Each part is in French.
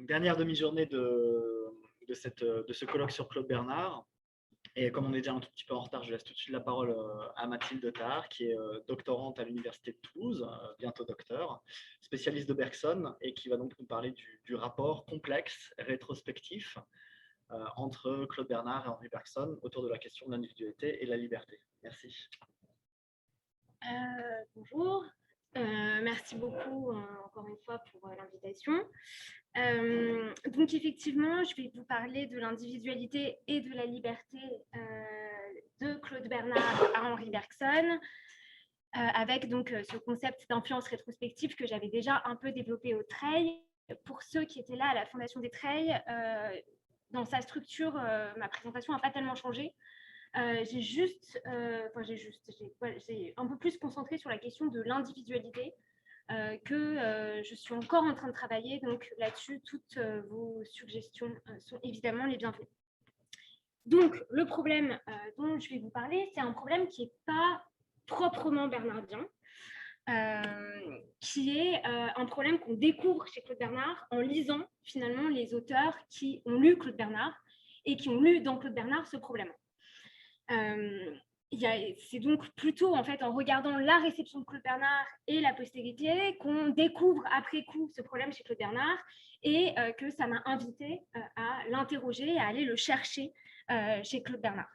dernière demi-journée de ce colloque sur Claude Bernard. Et comme on est déjà un tout petit peu en retard, je laisse tout de suite la parole à Mathilde Tard, qui est doctorante à l'Université de Toulouse, bientôt docteur, spécialiste de Bergson, et qui va donc nous parler du rapport complexe, rétrospectif, entre Claude Bernard et Henri Bergson autour de la question de l'individualité et de la liberté. Merci. Bonjour, merci beaucoup encore une fois pour l'invitation. Donc effectivement, je vais vous parler de l'individualité et de la liberté de Claude Bernard à Henri Bergson, avec donc ce concept d'influence rétrospective que j'avais déjà un peu développé au Treil. Pour ceux qui étaient là à la fondation des Treils, dans sa structure, ma présentation n'a pas tellement changé. J'ai un peu plus concentré sur la question de l'individualité que je suis encore en train de travailler. Donc là-dessus, toutes vos suggestions sont évidemment les bienvenues. Donc le problème dont je vais vous parler, c'est un problème qui n'est pas proprement bernardien, qui est un problème qu'on découvre chez Claude Bernard en lisant finalement les auteurs qui ont lu Claude Bernard et qui ont lu dans Claude Bernard ce problème. C'est donc plutôt en fait en regardant la réception de Claude Bernard et la postérité qu'on découvre après coup ce problème chez Claude Bernard et que ça m'a invité à l'interroger, à aller le chercher chez Claude Bernard.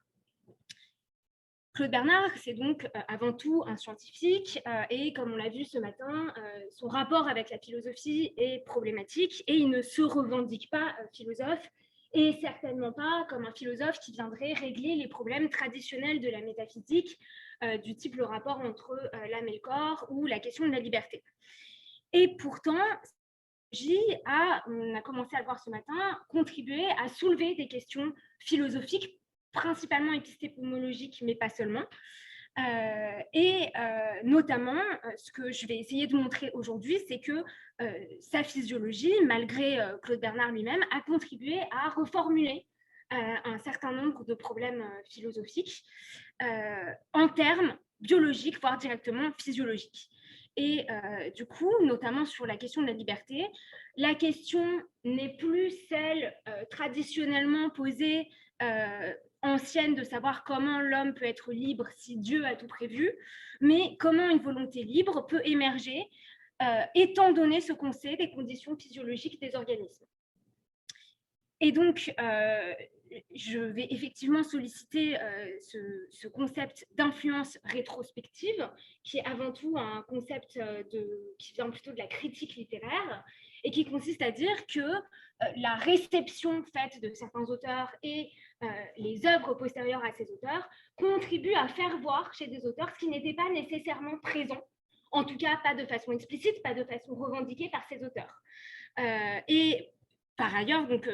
Claude Bernard, c'est donc avant tout un scientifique et comme on l'a vu ce matin, son rapport avec la philosophie est problématique et il ne se revendique pas philosophe et certainement pas comme un philosophe qui viendrait régler les problèmes traditionnels de la métaphysique, du type le rapport entre l'âme et le corps ou la question de la liberté. Et pourtant, on a commencé à le voir ce matin, contribué à soulever des questions philosophiques, principalement épistémologiques, mais pas seulement. Notamment, ce que je vais essayer de montrer aujourd'hui, c'est que sa physiologie, malgré Claude Bernard lui-même, a contribué à reformuler un certain nombre de problèmes philosophiques en termes biologiques, voire directement physiologiques. Et du coup, notamment sur la question de la liberté, la question n'est plus celle traditionnellement posée ancienne de savoir comment l'homme peut être libre si Dieu a tout prévu, mais comment une volonté libre peut émerger étant donné ce qu'on sait des conditions physiologiques des organismes. Et donc, je vais effectivement solliciter ce concept d'influence rétrospective, qui est avant tout un concept qui vient plutôt de la critique littéraire, et qui consiste à dire que la réception faite de certains auteurs et les œuvres postérieures à ces auteurs contribuent à faire voir chez des auteurs ce qui n'était pas nécessairement présent, en tout cas pas de façon explicite, pas de façon revendiquée par ces auteurs. Et par ailleurs, donc,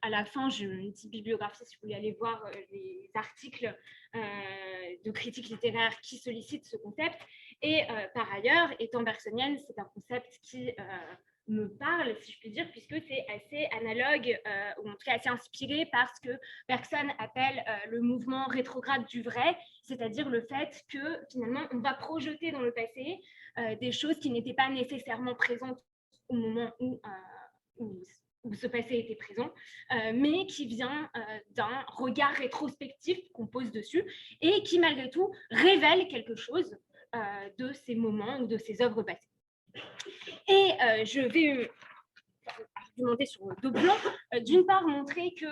à la fin, j'ai une petite bibliographie si vous voulez aller voir les articles de critique littéraire qui sollicitent ce concept. Et par ailleurs, étant bergsonienne, c'est un concept qui me parle, si je puis dire, puisque c'est assez analogue, ou en tout cas assez inspiré par ce que Bergson appelle le mouvement rétrograde du vrai, c'est-à-dire le fait que finalement, on va projeter dans le passé des choses qui n'étaient pas nécessairement présentes au moment où ce passé était présent, mais qui vient d'un regard rétrospectif qu'on pose dessus et qui, malgré tout, révèle quelque chose de ces moments ou de ces œuvres passées. Et je vais argumenter sur deux plans. D'une part, montrer que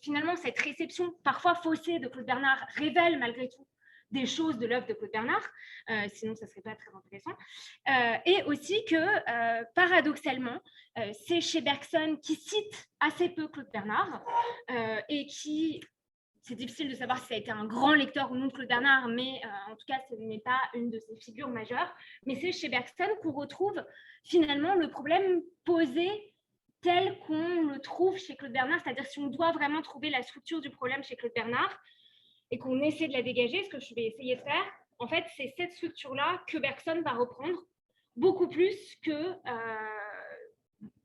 finalement, cette réception parfois faussée de Claude Bernard révèle malgré tout des choses de l'œuvre de Claude Bernard, sinon ça ne serait pas très intéressant. Et aussi que, paradoxalement, c'est chez Bergson qui cite assez peu Claude Bernard et qui, c'est difficile de savoir si ça a été un grand lecteur ou non de Claude Bernard, mais en tout cas, ce n'est pas une de ses figures majeures. Mais c'est chez Bergson qu'on retrouve finalement le problème posé tel qu'on le trouve chez Claude Bernard, c'est-à-dire si on doit vraiment trouver la structure du problème chez Claude Bernard, et qu'on essaie de la dégager, ce que je vais essayer de faire, en fait, c'est cette structure-là que Bergson va reprendre beaucoup plus que,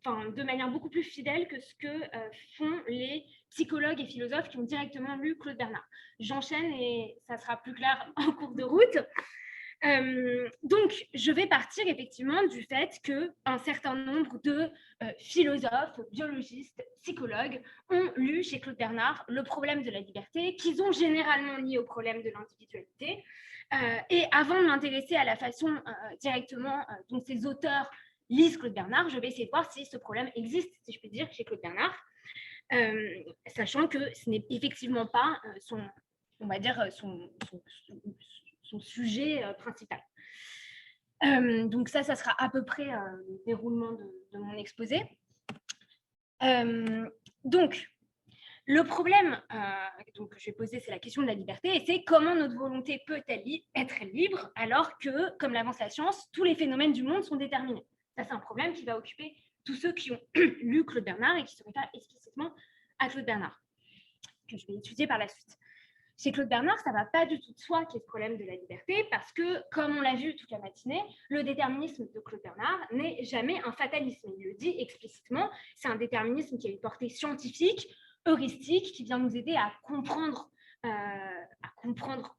de manière beaucoup plus fidèle que ce que font les psychologues et philosophes qui ont directement lu Claude Bernard. J'enchaîne et ça sera plus clair en cours de route. Donc, je vais partir effectivement du fait qu'un certain nombre de philosophes, biologistes, psychologues ont lu chez Claude Bernard le problème de la liberté, qu'ils ont généralement lié au problème de l'individualité. Et avant de m'intéresser à la façon directement dont ces auteurs lisent Claude Bernard, je vais essayer de voir si ce problème existe, si je peux dire, chez Claude Bernard, sachant que ce n'est effectivement pas on va dire, son sujet principal. Donc ça sera à peu près le déroulement de mon exposé. Donc, le problème donc, je vais poser, c'est la question de la liberté, et c'est comment notre volonté peut-elle être libre alors que, comme l'avance la science, tous les phénomènes du monde sont déterminés. Ça, c'est un problème qui va occuper tous ceux qui ont lu Claude Bernard et qui se réfèrent explicitement à Claude Bernard, que je vais étudier par la suite. Chez Claude Bernard, ça ne va pas du tout de soi qu'il y ait ce problème de la liberté, parce que, comme on l'a vu toute la matinée, le déterminisme de Claude Bernard n'est jamais un fatalisme. Il le dit explicitement, c'est un déterminisme qui a une portée scientifique, heuristique, qui vient nous aider à comprendre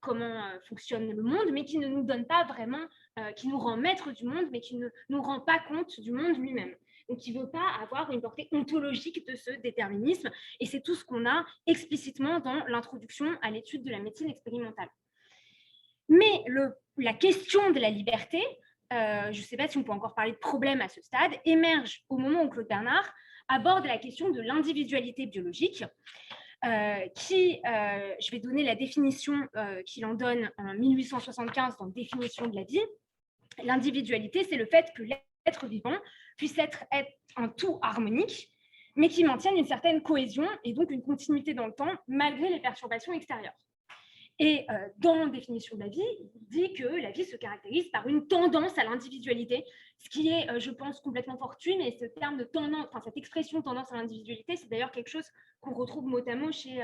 comment fonctionne le monde, mais qui ne nous donne pas vraiment, qui nous rend maître du monde, mais qui ne nous rend pas compte du monde lui-même. Donc, il ne veut pas avoir une portée ontologique de ce déterminisme. Et c'est tout ce qu'on a explicitement dans l'introduction à l'étude de la médecine expérimentale. Mais la question de la liberté, je ne sais pas si on peut encore parler de problème à ce stade, émerge au moment où Claude Bernard aborde la question de l'individualité biologique, je vais donner la définition qu'il en donne en 1875 dans Définition de la vie. L'individualité, c'est le fait que l'être vivant puisse être un tout harmonique, mais qui maintienne une certaine cohésion et donc une continuité dans le temps, malgré les perturbations extérieures. Et dans la définition de la vie, il dit que la vie se caractérise par une tendance à l'individualité, ce qui est, je pense, complètement fortuit, mais ce terme de tendance, enfin, cette expression tendance à l'individualité, c'est d'ailleurs quelque chose qu'on retrouve mot à mot chez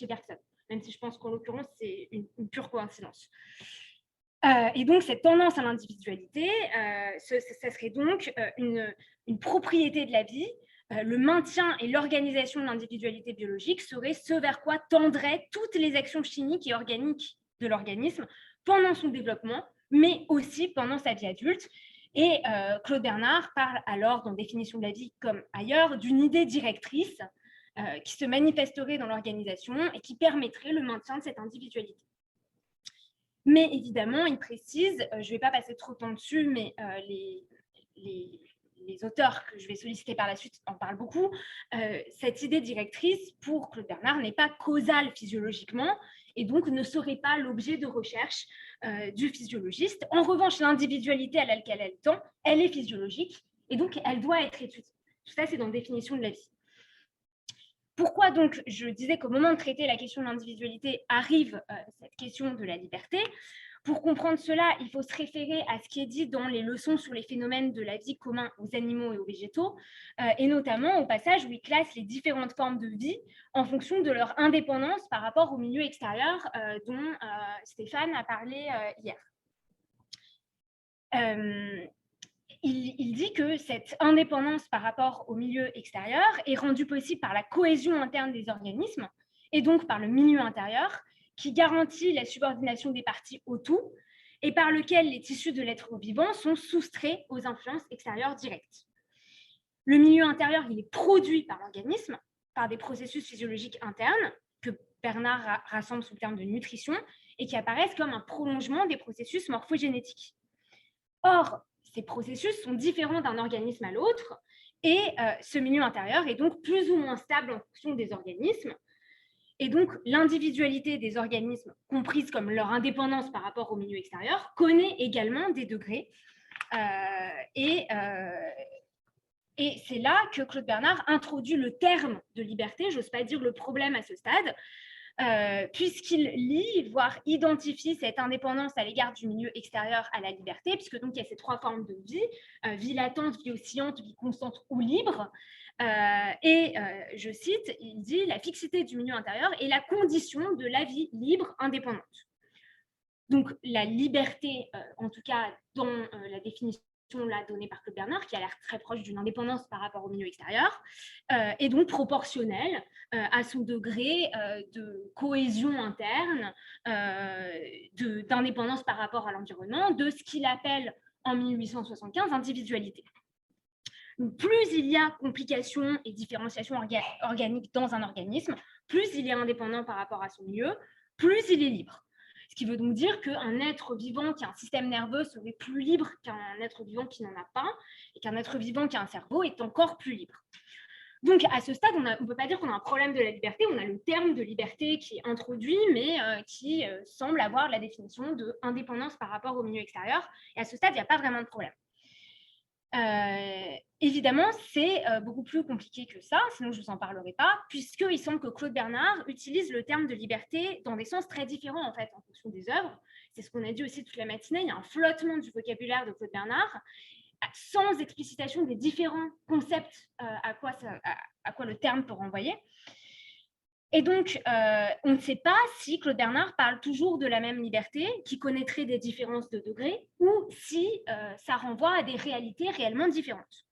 Bergson, même si je pense qu'en l'occurrence, c'est une pure coïncidence. Et donc, cette tendance à l'individualité, ça serait donc une propriété de la vie. Le maintien et l'organisation de l'individualité biologique serait ce vers quoi tendraient toutes les actions chimiques et organiques de l'organisme pendant son développement, mais aussi pendant sa vie adulte. Et Claude Bernard parle alors, dans Définition de la vie comme ailleurs, d'une idée directrice qui se manifesterait dans l'organisation et qui permettrait le maintien de cette individualité. Mais évidemment, il précise, je ne vais pas passer trop de temps dessus, mais les auteurs que je vais solliciter par la suite en parlent beaucoup, cette idée directrice pour Claude Bernard n'est pas causale physiologiquement et donc ne serait pas l'objet de recherche du physiologiste. En revanche, l'individualité à laquelle elle tend, elle est physiologique et donc elle doit être étudiée. Tout ça, c'est dans la définition de la vie. Pourquoi donc je disais qu'au moment de traiter la question de l'individualité arrive cette question de la liberté? Pour comprendre cela, il faut se référer à ce qui est dit dans les leçons sur les phénomènes de la vie communs aux animaux et aux végétaux, et notamment au passage où il classe les différentes formes de vie en fonction de leur indépendance par rapport au milieu extérieur dont Stéphane a parlé hier. Il dit que cette indépendance par rapport au milieu extérieur est rendue possible par la cohésion interne des organismes et donc par le milieu intérieur qui garantit la subordination des parties au tout et par lequel les tissus de l'être vivant sont soustraits aux influences extérieures directes. Le milieu intérieur, il est produit par l'organisme, par des processus physiologiques internes que Bernard rassemble sous le terme de nutrition et qui apparaissent comme un prolongement des processus morphogénétiques. Or, ces processus sont différents d'un organisme à l'autre et ce milieu intérieur est donc plus ou moins stable en fonction des organismes. Et donc, l'individualité des organismes, comprise comme leur indépendance par rapport au milieu extérieur, connaît également des degrés. Et c'est là que Claude Bernard introduit le terme de liberté, j'ose pas dire le problème à ce stade, puisqu'il lie, voire identifie cette indépendance à l'égard du milieu extérieur à la liberté, puisque donc il y a ces trois formes de vie, vie latente, vie oscillante, vie constante ou libre. Je cite, il dit « La fixité du milieu intérieur est la condition de la vie libre indépendante ». Donc la liberté, en tout cas dans la définition là donnée par Claude Bernard, qui a l'air très proche d'une indépendance par rapport au milieu extérieur, et donc proportionnelle à son degré de cohésion interne, d'indépendance par rapport à l'environnement, de ce qu'il appelle en 1875 individualité. Donc, plus il y a complications et différenciation organique dans un organisme, plus il est indépendant par rapport à son milieu, plus il est libre. Ce qui veut donc dire qu'un être vivant qui a un système nerveux serait plus libre qu'un être vivant qui n'en a pas, et qu'un être vivant qui a un cerveau est encore plus libre. Donc, à ce stade, on ne peut pas dire qu'on a un problème de la liberté. On a le terme de liberté qui est introduit, mais qui semble avoir la définition d'indépendance par rapport au milieu extérieur. Et à ce stade, il n'y a pas vraiment de problème. Évidemment, c'est beaucoup plus compliqué que ça, sinon je ne vous en parlerai pas, puisqu'il semble que Claude Bernard utilise le terme de liberté dans des sens très différents, en fait, en fonction des œuvres. C'est ce qu'on a dit aussi toute la matinée, il y a un flottement du vocabulaire de Claude Bernard, sans explicitation des différents concepts à quoi le terme peut renvoyer. Et donc, on ne sait pas si Claude Bernard parle toujours de la même liberté, qui connaîtrait des différences de degrés, ou si ça renvoie à des réalités réellement différentes.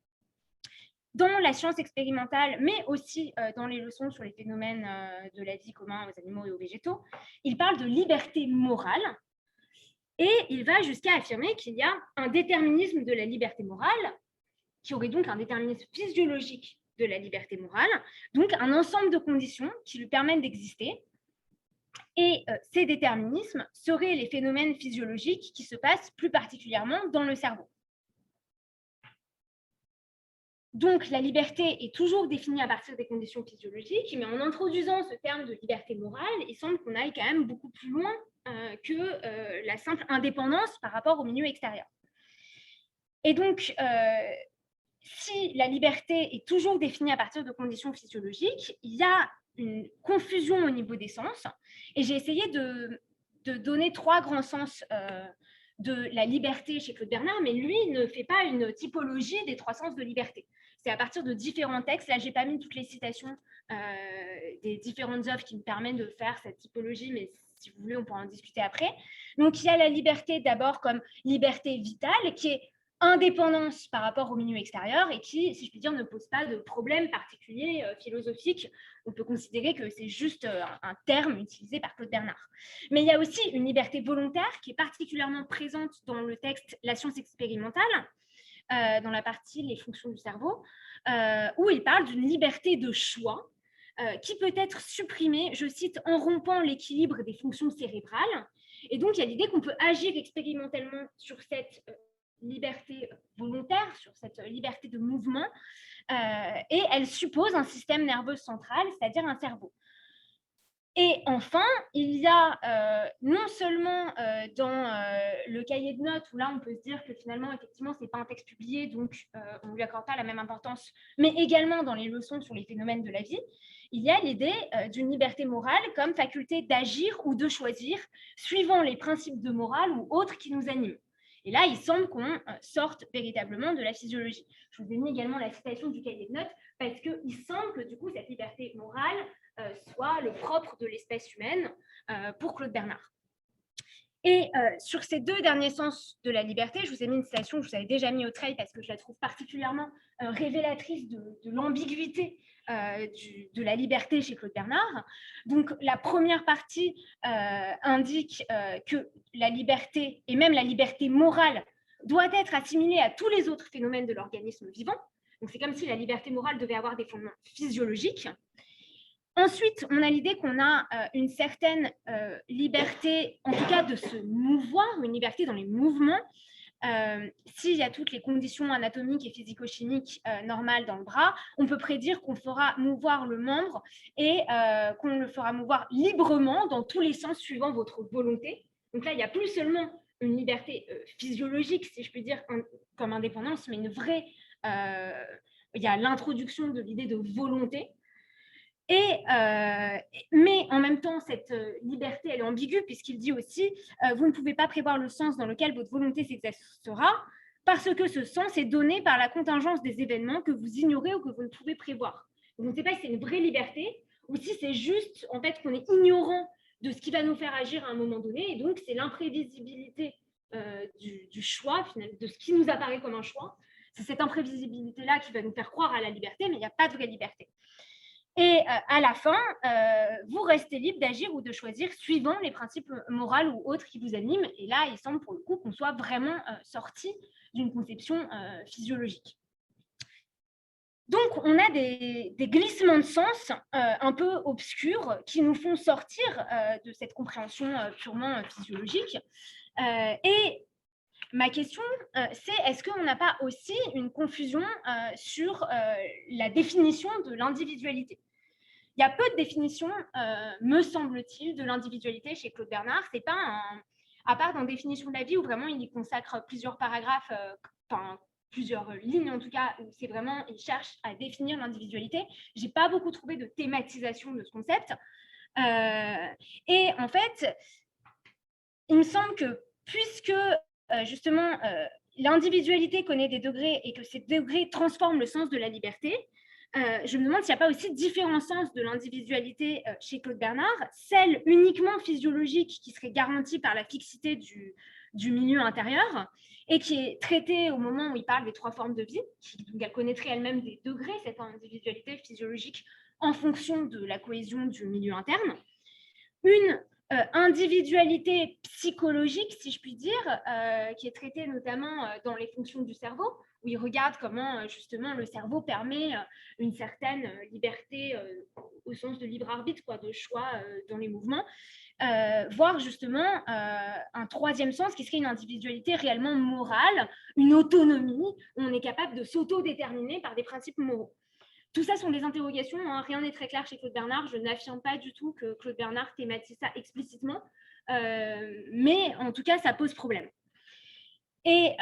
Dans la science expérimentale, mais aussi dans les leçons sur les phénomènes de la vie commun aux animaux et aux végétaux, il parle de liberté morale, et il va jusqu'à affirmer qu'il y a un déterminisme de la liberté morale, qui aurait donc un déterminisme physiologique de la liberté morale, donc un ensemble de conditions qui lui permettent d'exister. Et ces déterminismes seraient les phénomènes physiologiques qui se passent plus particulièrement dans le cerveau. Donc, la liberté est toujours définie à partir des conditions physiologiques, mais en introduisant ce terme de liberté morale, il semble qu'on aille quand même beaucoup plus loin que la simple indépendance par rapport au milieu extérieur. Et donc, si la liberté est toujours définie à partir de conditions physiologiques, il y a une confusion au niveau des sens. Et j'ai essayé de donner 3 grands sens de la liberté chez Claude Bernard, mais lui ne fait pas une typologie des 3 sens de liberté. C'est à partir de différents textes. Là, je n'ai pas mis toutes les citations des différentes œuvres qui me permettent de faire cette typologie, mais si vous voulez, on pourra en discuter après. Donc, il y a la liberté d'abord comme liberté vitale, qui est indépendance par rapport au milieu extérieur et qui, si je puis dire, ne pose pas de problème particulier philosophique. On peut considérer que c'est juste un terme utilisé par Claude Bernard. Mais il y a aussi une liberté volontaire qui est particulièrement présente dans le texte La science expérimentale, dans la partie Les fonctions du cerveau, où il parle d'une liberté de choix qui peut être supprimée, je cite, en rompant l'équilibre des fonctions cérébrales. Et donc, il y a l'idée qu'on peut agir expérimentalement sur cette liberté volontaire, sur cette liberté de mouvement, et elle suppose un système nerveux central, c'est-à-dire un cerveau. Et enfin, il y a non seulement dans le cahier de notes, où là on peut se dire que finalement, effectivement, ce n'est pas un texte publié, donc on ne lui accorde pas la même importance, mais également dans les leçons sur les phénomènes de la vie, il y a l'idée d'une liberté morale comme faculté d'agir ou de choisir, suivant les principes de morale ou autres qui nous animent. Et là, il semble qu'on sorte véritablement de la physiologie. Je vous ai mis également la citation du cahier de notes, parce qu'il semble que du coup, cette liberté morale soit le propre de l'espèce humaine pour Claude Bernard. Et sur ces 2 derniers sens de la liberté, je vous ai mis une citation que je vous avais déjà mis au trait parce que je la trouve particulièrement révélatrice de l'ambiguïté de la liberté chez Claude Bernard. Donc, la première partie indique que la liberté, et même la liberté morale, doit être assimilée à tous les autres phénomènes de l'organisme vivant. Donc, c'est comme si la liberté morale devait avoir des fondements physiologiques. Ensuite, on a l'idée qu'on a une certaine liberté, en tout cas de se mouvoir, une liberté dans les mouvements, s'il y a toutes les conditions anatomiques et physico-chimiques normales dans le bras, on peut prédire qu'on fera mouvoir le membre et qu'on le fera mouvoir librement dans tous les sens suivant votre volonté. Donc là, il n'y a plus seulement une liberté physiologique, si je puis dire, comme indépendance, mais une vraie... il y a l'introduction de l'idée de volonté. Mais en même temps, cette liberté, elle est ambiguë, puisqu'il dit aussi vous ne pouvez pas prévoir le sens dans lequel votre volonté s'exercera, parce que ce sens est donné par la contingence des événements que vous ignorez ou que vous ne pouvez prévoir. Donc, on ne sait pas si c'est une vraie liberté ou si c'est juste en fait qu'on est ignorant de ce qui va nous faire agir à un moment donné, et donc c'est l'imprévisibilité du choix, de ce qui nous apparaît comme un choix. C'est cette imprévisibilité-là qui va nous faire croire à la liberté, mais il n'y a pas de vraie liberté. Et à la fin, vous restez libre d'agir ou de choisir suivant les principes moraux ou autres qui vous animent. Et là, il semble pour le coup qu'on soit vraiment sorti d'une conception physiologique. Donc, on a des glissements de sens un peu obscurs qui nous font sortir de cette compréhension purement physiologique. Et ma question, c'est est-ce qu'on n'a pas aussi une confusion sur la définition de l'individualité? Il y a peu de définitions, me semble-t-il, de l'individualité chez Claude Bernard. C'est pas à part dans Définition de la vie, où vraiment il y consacre plusieurs paragraphes, plusieurs lignes en tout cas, où c'est vraiment, il cherche à définir l'individualité. J'ai pas beaucoup trouvé de thématisation de ce concept. Et en fait, il me semble que puisque justement l'individualité connaît des degrés et que ces degrés transforment le sens de la liberté, je me demande s'il n'y a pas aussi différents sens de l'individualité chez Claude Bernard, celle uniquement physiologique qui serait garantie par la fixité du milieu intérieur et qui est traitée au moment où il parle des 3 formes de vie, donc elle connaîtrait elle-même des degrés, cette individualité physiologique, en fonction de la cohésion du milieu interne. Une individualité psychologique, si je puis dire, qui est traitée notamment dans les fonctions du cerveau, où il regarde comment justement le cerveau permet une certaine liberté au sens de libre arbitre, quoi, de choix dans les mouvements, voire justement un troisième sens qui serait une individualité réellement morale, une autonomie, où on est capable de s'auto-déterminer par des principes moraux. Tout ça sont des interrogations, hein. Rien n'est très clair chez Claude Bernard. Je n'affirme pas du tout que Claude Bernard thématise ça explicitement, mais en tout cas, ça pose problème. Et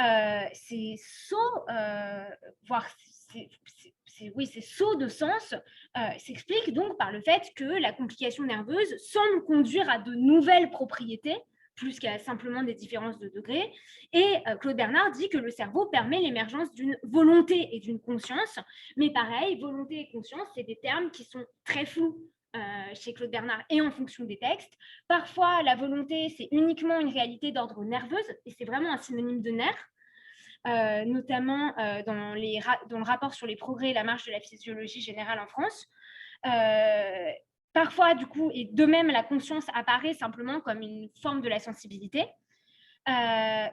ces sauts, voire ces sauts de sens s'expliquent donc par le fait que la complication nerveuse semble conduire à de nouvelles propriétés, plus qu'à simplement des différences de degrés. Et Claude Bernard dit que le cerveau permet l'émergence d'une volonté et d'une conscience. Mais pareil, volonté et conscience, c'est des termes qui sont très flous chez Claude Bernard et en fonction des textes. Parfois, la volonté, c'est uniquement une réalité d'ordre nerveuse, et c'est vraiment un synonyme de nerf. Notamment dans le rapport sur les progrès et la marche de la physiologie générale en France. Parfois, du coup, et de même, la conscience apparaît simplement comme une forme de la sensibilité.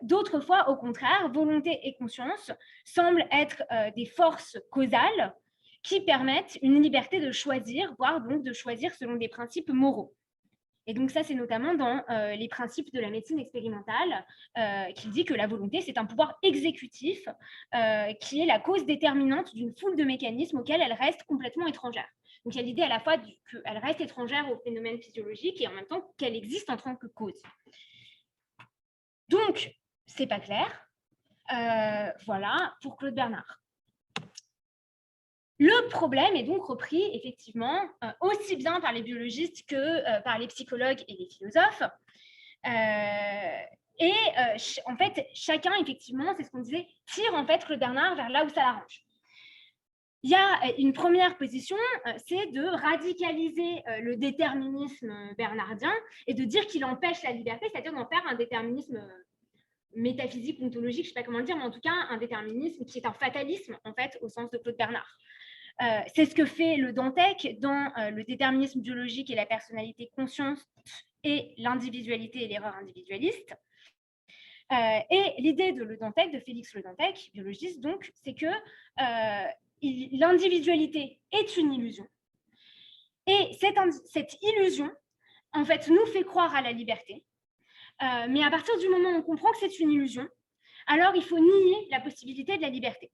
D'autres fois, au contraire, volonté et conscience semblent être des forces causales qui permettent une liberté de choisir, voire donc de choisir selon des principes moraux. Et donc ça, c'est notamment dans les principes de la médecine expérimentale, qui dit que la volonté, c'est un pouvoir exécutif qui est la cause déterminante d'une foule de mécanismes auxquels elle reste complètement étrangère. Donc il y a l'idée à la fois qu'elle reste étrangère au phénomène physiologique et en même temps qu'elle existe en tant que cause. Donc, c'est pas clair. Voilà pour Claude Bernard. Le problème est donc repris effectivement aussi bien par les biologistes que par les psychologues et les philosophes. En fait, chacun, effectivement, c'est ce qu'on disait, tire en fait Claude Bernard vers là où ça l'arrange. Il y a une première position, c'est de radicaliser le déterminisme bernardien et de dire qu'il empêche la liberté, c'est-à-dire d'en faire un déterminisme métaphysique, ontologique, je ne sais pas comment le dire, mais en tout cas un déterminisme qui est un fatalisme en fait au sens de Claude Bernard. C'est ce que fait le Dantec dans le déterminisme biologique et la personnalité consciente et l'individualité et l'erreur individualiste. Et l'idée de Le Dantec, de Félix Le Dantec, biologiste donc, c'est que l'individualité est une illusion. Et cette illusion, en fait, nous fait croire à la liberté. Mais à partir du moment où on comprend que c'est une illusion, alors il faut nier la possibilité de la liberté.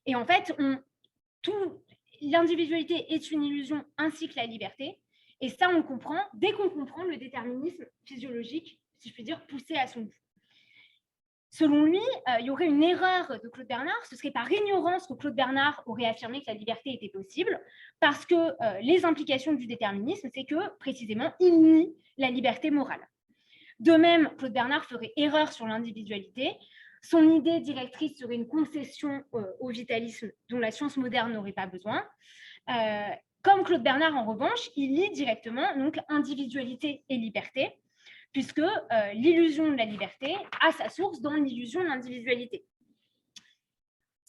Et en fait, l'individualité est une illusion ainsi que la liberté. Et ça, on comprend dès qu'on comprend le déterminisme physiologique, si je puis dire, poussé à son bout. Selon lui, il y aurait une erreur de Claude Bernard. Ce serait par ignorance que Claude Bernard aurait affirmé que la liberté était possible, parce que les implications du déterminisme, c'est que, précisément, il nie la liberté morale. De même, Claude Bernard ferait erreur sur l'individualité. Son idée directrice serait une concession au vitalisme dont la science moderne n'aurait pas besoin. Comme Claude Bernard, en revanche, il lie directement donc individualité et liberté. puisque l'illusion de la liberté a sa source dans l'illusion de l'individualité.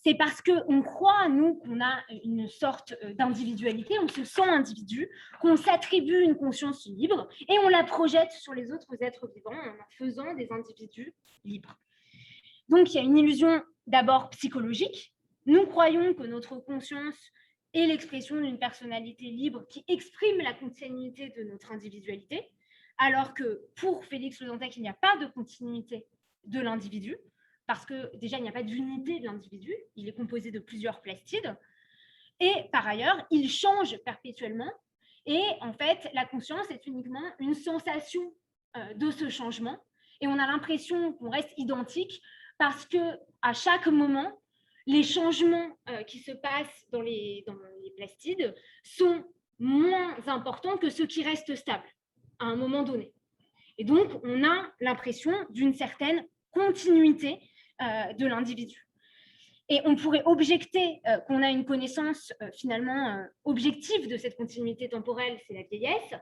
C'est parce qu'on croit, nous, qu'on a une sorte d'individualité, on se sent individu, qu'on s'attribue une conscience libre et on la projette sur les autres êtres vivants en faisant des individus libres. Donc, il y a une illusion d'abord psychologique. Nous croyons que notre conscience est l'expression d'une personnalité libre qui exprime la continuité de notre individualité, alors que pour Félix Le Dantec, il n'y a pas de continuité de l'individu, parce que déjà, il n'y a pas d'unité de l'individu, il est composé de plusieurs plastides, et par ailleurs, il change perpétuellement, et en fait, la conscience est uniquement une sensation de ce changement, et on a l'impression qu'on reste identique, parce qu'à chaque moment, les changements qui se passent dans les plastides sont moins importants que ceux qui restent stables à un moment donné. Et donc, on a l'impression d'une certaine continuité de l'individu. Et on pourrait objecter qu'on a une connaissance finalement objective de cette continuité temporelle, c'est la vieillesse,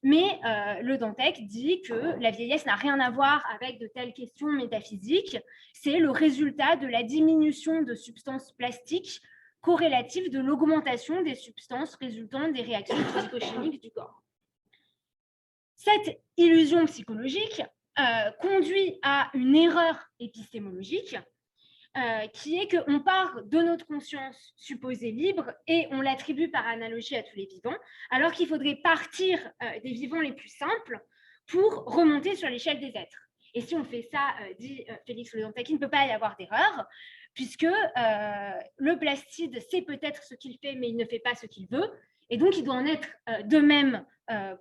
mais Le Dantec dit que la vieillesse n'a rien à voir avec de telles questions métaphysiques, c'est le résultat de la diminution de substances plastiques corrélatives de l'augmentation des substances résultant des réactions physico-chimiques du corps. Cette illusion psychologique conduit à une erreur épistémologique qui est qu'on part de notre conscience supposée libre et on l'attribue par analogie à tous les vivants, alors qu'il faudrait partir des vivants les plus simples pour remonter sur l'échelle des êtres. Et si on fait ça, dit Félix Le Dantec, il ne peut pas y avoir d'erreur, puisque le plastide sait peut-être ce qu'il fait, mais il ne fait pas ce qu'il veut, et donc il doit en être de même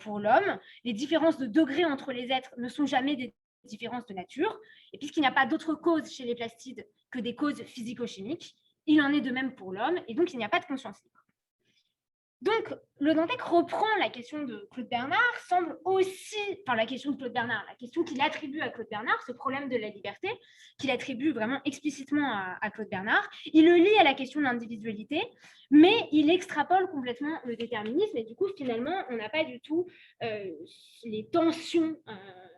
pour l'homme. Les différences de degré entre les êtres ne sont jamais des différences de nature, et puisqu'il n'y a pas d'autre cause chez les plastides que des causes physico-chimiques, il en est de même pour l'homme, et donc il n'y a pas de conscience libre. Donc, Le Dantec reprend la question de Claude Bernard, semble aussi, enfin la question de Claude Bernard, la question qu'il attribue à Claude Bernard, ce problème de la liberté, qu'il attribue vraiment explicitement à Claude Bernard, il le lie à la question de l'individualité, mais il extrapole complètement le déterminisme, et du coup, finalement, on n'a pas du tout les tensions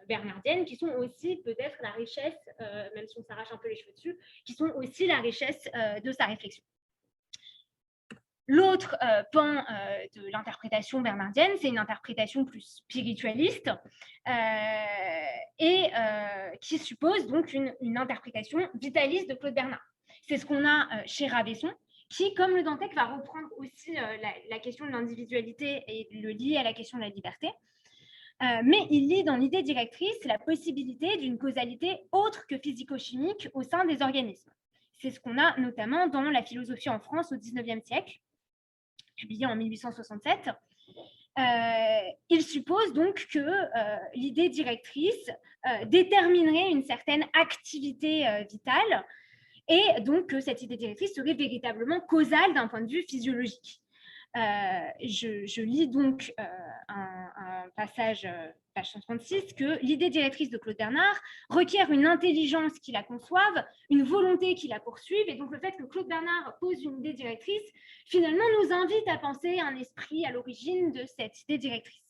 bernardiennes, qui sont aussi peut-être la richesse, même si on s'arrache un peu les cheveux dessus, qui sont aussi la richesse de sa réflexion. L'autre pan de l'interprétation bernardienne, c'est une interprétation plus spiritualiste et qui suppose donc une interprétation vitaliste de Claude Bernard. C'est ce qu'on a chez Rabesson, qui, comme Le Dantec, va reprendre aussi la question de l'individualité et le lier à la question de la liberté. Mais il lie dans l'idée directrice la possibilité d'une causalité autre que physico-chimique au sein des organismes. C'est ce qu'on a notamment dans La philosophie en France au XIXe siècle, publié en 1867. Il suppose donc que l'idée directrice déterminerait une certaine activité vitale et donc que cette idée directrice serait véritablement causale d'un point de vue physiologique. Je lis donc un passage, page 136, que l'idée directrice de Claude Bernard requiert une intelligence qui la conçoive, une volonté qui la poursuive, et donc le fait que Claude Bernard pose une idée directrice, finalement, nous invite à penser un esprit à l'origine de cette idée directrice.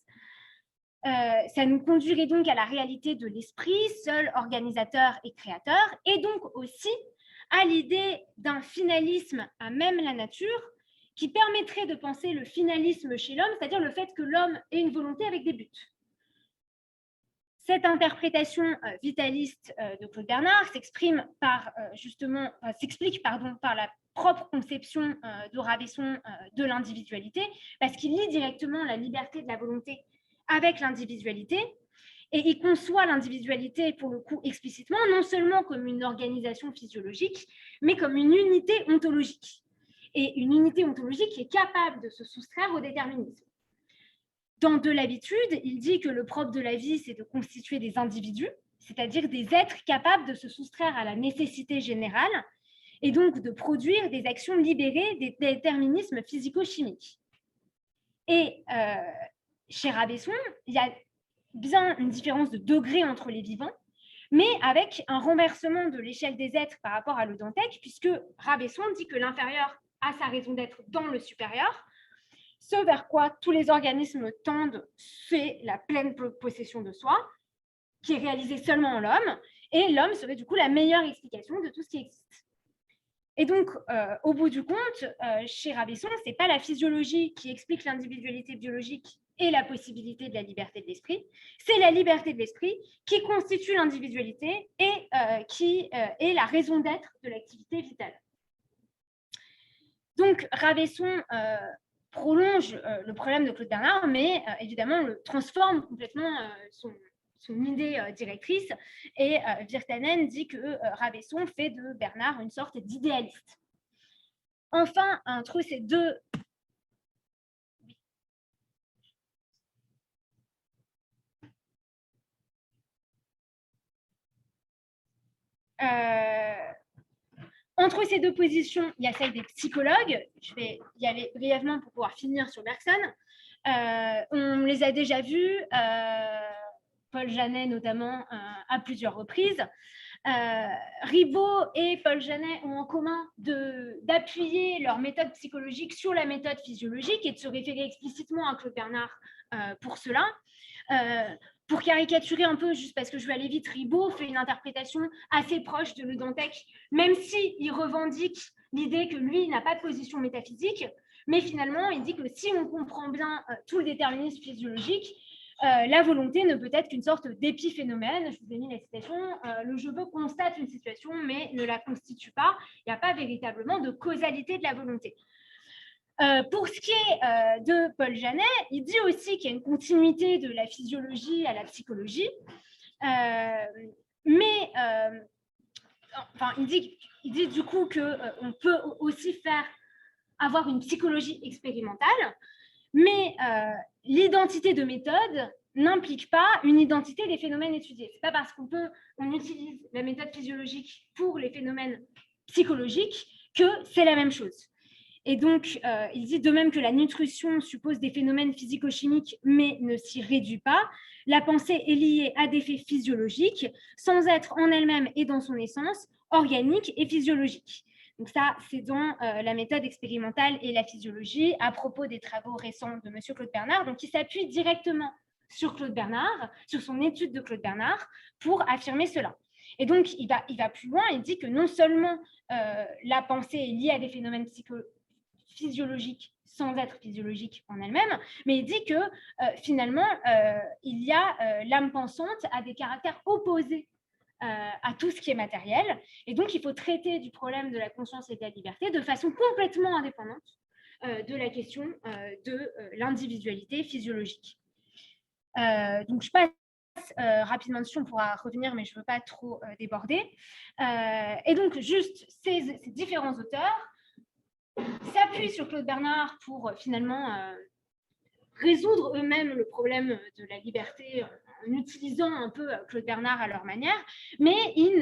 Ça nous conduirait donc à la réalité de l'esprit, seul organisateur et créateur, et donc aussi à l'idée d'un finalisme à même la nature, qui permettrait de penser le finalisme chez l'homme, c'est-à-dire le fait que l'homme ait une volonté avec des buts. Cette interprétation vitaliste de Claude Bernard s'explique par la propre conception de Rabesson de l'individualité, parce qu'il lie directement la liberté de la volonté avec l'individualité, et il conçoit l'individualité, pour le coup, explicitement, non seulement comme une organisation physiologique, mais comme une unité ontologique. Et une unité ontologique qui est capable de se soustraire au déterminisme. Dans De l'habitude, il dit que le propre de la vie, c'est de constituer des individus, c'est-à-dire des êtres capables de se soustraire à la nécessité générale, et donc de produire des actions libérées des déterminismes physico-chimiques. Et chez Rabesson, il y a bien une différence de degré entre les vivants, mais avec un renversement de l'échelle des êtres par rapport à Le Dantec, puisque Rabesson dit que l'inférieur a sa raison d'être dans le supérieur. Ce vers quoi tous les organismes tendent, c'est la pleine possession de soi. qui est réalisée seulement en l'homme, et l'homme serait du coup la meilleure explication de tout ce qui existe. Et donc, au bout du compte, chez Rabesson, ce n'est pas la physiologie qui explique l'individualité biologique et la possibilité de la liberté de l'esprit, c'est la liberté de l'esprit qui constitue l'individualité et qui est la raison d'être de l'activité vitale. Donc, Rabesson prolonge le problème de Claude Bernard, mais évidemment le transforme complètement son idée directrice, et Virtanen dit que Rabesson fait de Bernard une sorte d'idéaliste. Enfin, entre ces deux... Entre ces deux positions, il y a celle des psychologues. Je vais y aller brièvement pour pouvoir finir sur Bergson. On les a déjà vus, Paul Janet notamment, à plusieurs reprises. Ribot et Paul Janet ont en commun d'appuyer leur méthode psychologique sur la méthode physiologique et de se référer explicitement à Claude Bernard pour cela. Pour caricaturer un peu, juste parce que je vais aller vite, Ribot fait une interprétation assez proche de Le Dantec, même s'il revendique l'idée que lui n'a pas de position métaphysique, mais finalement, il dit que si on comprend bien tout le déterminisme physiologique, la volonté ne peut être qu'une sorte d'épiphénomène. Je vous ai mis la citation, le je veux constate une situation, mais ne la constitue pas. Il n'y a pas véritablement de causalité de la volonté. Pour ce qui est de Paul Janet, il dit aussi qu'il y a une continuité de la physiologie à la psychologie, mais enfin, il dit du coup qu'on peut aussi avoir une psychologie expérimentale, mais l'identité de méthode n'implique pas une identité des phénomènes étudiés. Ce n'est pas parce qu'on utilise la méthode physiologique pour les phénomènes psychologiques que c'est la même chose. Et donc, il dit de même que la nutrition suppose des phénomènes physico-chimiques, mais ne s'y réduit pas. La pensée est liée à des faits physiologiques, sans être en elle-même et dans son essence organique et physiologique. Donc ça, c'est dans la méthode expérimentale et la physiologie, à propos des travaux récents de M. Claude Bernard, donc qui s'appuie directement sur Claude Bernard, sur son étude de Claude Bernard, pour affirmer cela. Et donc, il va plus loin, il dit que non seulement la pensée est liée à des phénomènes physiologique sans être physiologique en elle-même, mais il dit que finalement, il y a l'âme pensante a des caractères opposés à tout ce qui est matériel, et donc il faut traiter du problème de la conscience et de la liberté de façon complètement indépendante de la question de l'individualité physiologique. Donc je passe rapidement dessus, on pourra revenir, mais je ne veux pas trop déborder. Et donc juste ces différents auteurs s'appuient sur Claude Bernard pour finalement résoudre eux-mêmes le problème de la liberté en utilisant un peu Claude Bernard à leur manière, mais il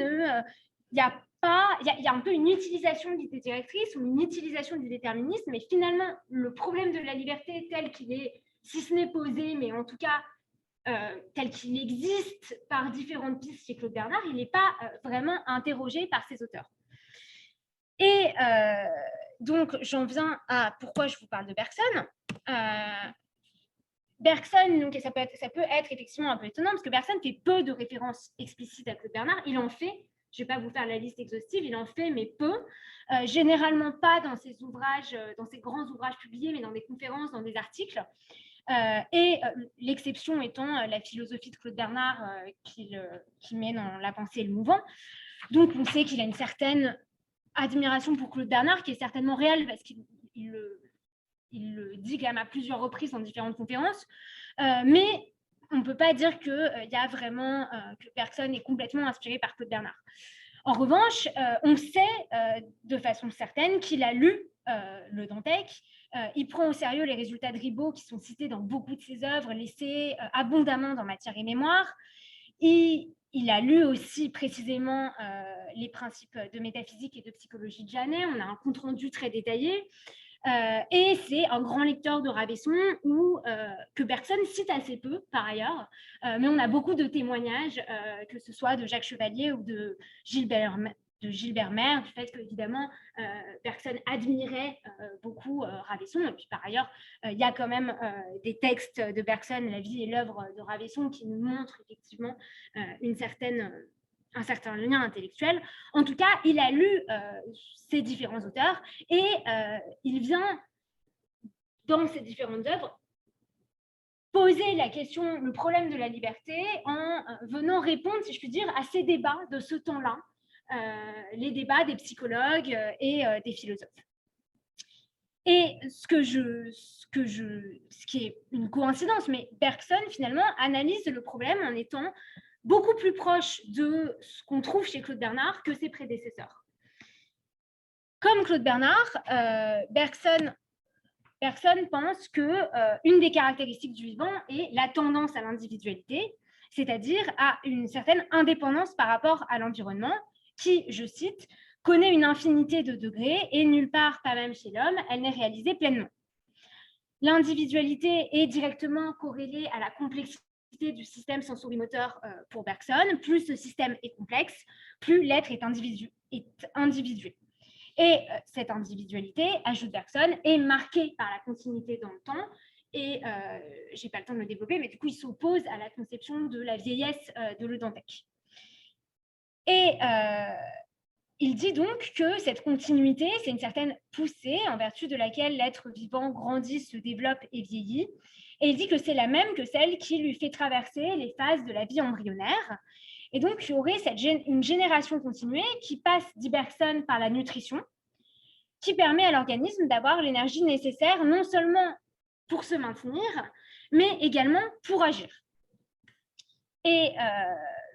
y a un peu une utilisation de l'idée directrice ou une utilisation du déterminisme, mais finalement, le problème de la liberté tel qu'il est, si ce n'est posé, mais en tout cas tel qu'il existe par différentes pistes chez Claude Bernard, il n'est pas vraiment interrogé par ses auteurs. Et donc, j'en viens à pourquoi je vous parle de Bergson. Bergson, donc, ça peut être effectivement un peu étonnant, parce que Bergson fait peu de références explicites à Claude Bernard. Il en fait, je ne vais pas vous faire la liste exhaustive, il en fait, mais peu. Généralement pas dans ses ouvrages, dans ses grands ouvrages publiés, mais dans des conférences, dans des articles. L'exception étant la philosophie de Claude Bernard qu'il met dans La pensée et le mouvant. Donc, on sait qu'il a une certaine admiration pour Claude Bernard, qui est certainement réelle, parce qu'il le dit quand même à plusieurs reprises dans différentes conférences, mais on ne peut pas dire qu'il y a vraiment que Bergson est complètement inspiré par Claude Bernard. En revanche, on sait de façon certaine qu'il a lu Le Dantec. Il prend au sérieux les résultats de Ribot qui sont cités dans beaucoup de ses œuvres, laissés abondamment dans Matière et Mémoire. Il a lu aussi précisément les principes de métaphysique et de psychologie de Janet. On a un compte-rendu très détaillé. Et c'est un grand lecteur de Rabesson que Bergson cite assez peu, par ailleurs. Mais on a beaucoup de témoignages, que ce soit de Jacques Chevalier ou de Gilbert Gilbert Merle, du fait qu'évidemment, Bergson admirait beaucoup Ravesson. Et puis par ailleurs, il y a quand même des textes de Bergson, la vie et l'œuvre de Ravesson, qui nous montrent effectivement un certain lien intellectuel. En tout cas, il a lu ces différents auteurs et il vient, dans ces différentes œuvres, poser la question, le problème de la liberté, en venant répondre, si je puis dire, à ces débats de ce temps-là, les débats des psychologues et des philosophes. Et ce qui est une coïncidence, mais Bergson, finalement, analyse le problème en étant beaucoup plus proche de ce qu'on trouve chez Claude Bernard que ses prédécesseurs. Comme Claude Bernard, Bergson pense qu'une des caractéristiques du vivant est la tendance à l'individualité, c'est-à-dire à une certaine indépendance par rapport à l'environnement, qui, je cite, connaît une infinité de degrés et nulle part, pas même chez l'homme, elle n'est réalisée pleinement. L'individualité est directement corrélée à la complexité du système sensorimoteur pour Bergson. Plus ce système est complexe, plus l'être est individué. Et cette individualité, ajoute Bergson, est marquée par la continuité dans le temps. Et je n'ai pas le temps de le développer, mais du coup, il s'oppose à la conception de la vieillesse de Le Dantec. Et il dit donc que cette continuité, c'est une certaine poussée en vertu de laquelle l'être vivant grandit, se développe et vieillit. Et il dit que c'est la même que celle qui lui fait traverser les phases de la vie embryonnaire. Et donc, il y aurait une génération continuée qui passe, dit Bergson, par la nutrition, qui permet à l'organisme d'avoir l'énergie nécessaire non seulement pour se maintenir, mais également pour agir. Et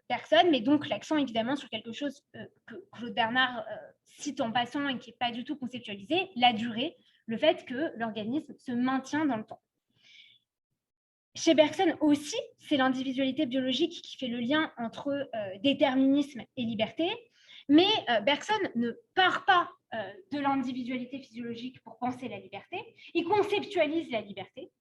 Bergson met donc l'accent évidemment sur quelque chose que Claude Bernard cite en passant et qui n'est pas du tout conceptualisé, la durée, le fait que l'organisme se maintient dans le temps. Chez Bergson aussi, c'est l'individualité biologique qui fait le lien entre déterminisme et liberté, mais Bergson ne part pas de l'individualité physiologique pour penser la liberté, il conceptualise la liberté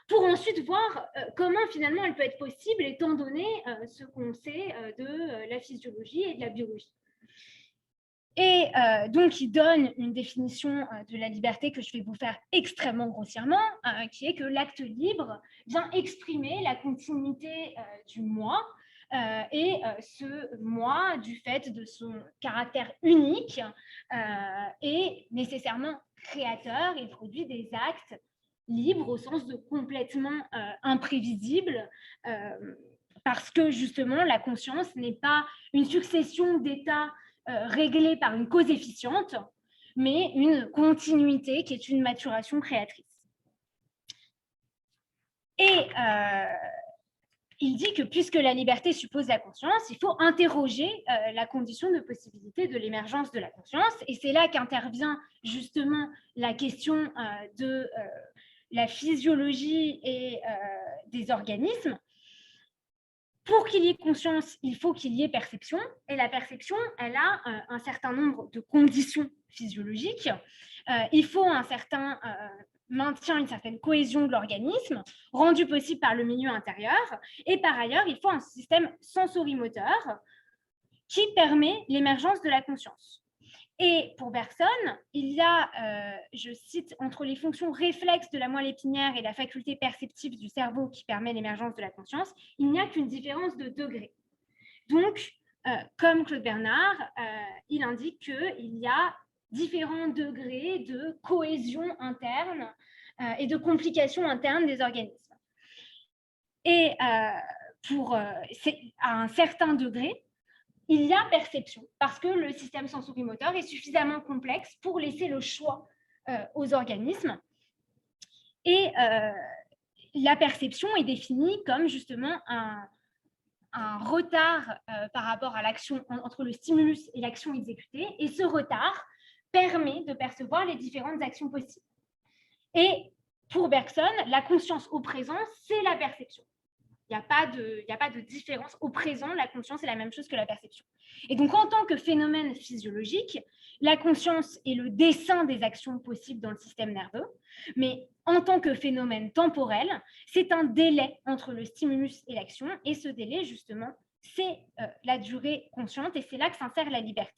pour ensuite voir comment finalement elle peut être possible étant donné ce qu'on sait de la physiologie et de la biologie. Et donc, il donne une définition de la liberté que je vais vous faire extrêmement grossièrement, qui est que l'acte libre vient exprimer la continuité du moi, et ce moi, du fait de son caractère unique, est nécessairement créateur. Il produit des actes libres au sens de complètement imprévisible, parce que justement, la conscience n'est pas une succession d'états réglée par une cause efficiente, mais une continuité qui est une maturation créatrice. Et il dit que puisque la liberté suppose la conscience, il faut interroger la condition de possibilité de l'émergence de la conscience. Et c'est là qu'intervient justement la question de la physiologie et des organismes. Pour qu'il y ait conscience, il faut qu'il y ait perception. Et la perception, elle a un certain nombre de conditions physiologiques. Il faut un certain maintien, une certaine cohésion de l'organisme, rendue possible par le milieu intérieur. Et par ailleurs, il faut un système sensorimoteur qui permet l'émergence de la conscience. Et pour Bergson, il y a, je cite, entre les fonctions réflexes de la moelle épinière et la faculté perceptive du cerveau qui permet l'émergence de la conscience, il n'y a qu'une différence de degré. Donc, comme Claude Bernard, il indique qu'il y a différents degrés de cohésion interne et de complications internes des organismes. Et à un certain degré, il y a perception, parce que le système sensorimoteur est suffisamment complexe pour laisser le choix aux organismes. Et la perception est définie comme justement un retard par rapport à l'action entre le stimulus et l'action exécutée, et ce retard permet de percevoir les différentes actions possibles. Et pour Bergson, la conscience au présent, c'est la perception. Il n'y a pas de différence. Au présent, la conscience est la même chose que la perception. Et donc, en tant que phénomène physiologique, la conscience est le dessin des actions possibles dans le système nerveux. Mais en tant que phénomène temporel, c'est un délai entre le stimulus et l'action. Et ce délai, justement, c'est la durée consciente. Et c'est là que s'insère la liberté.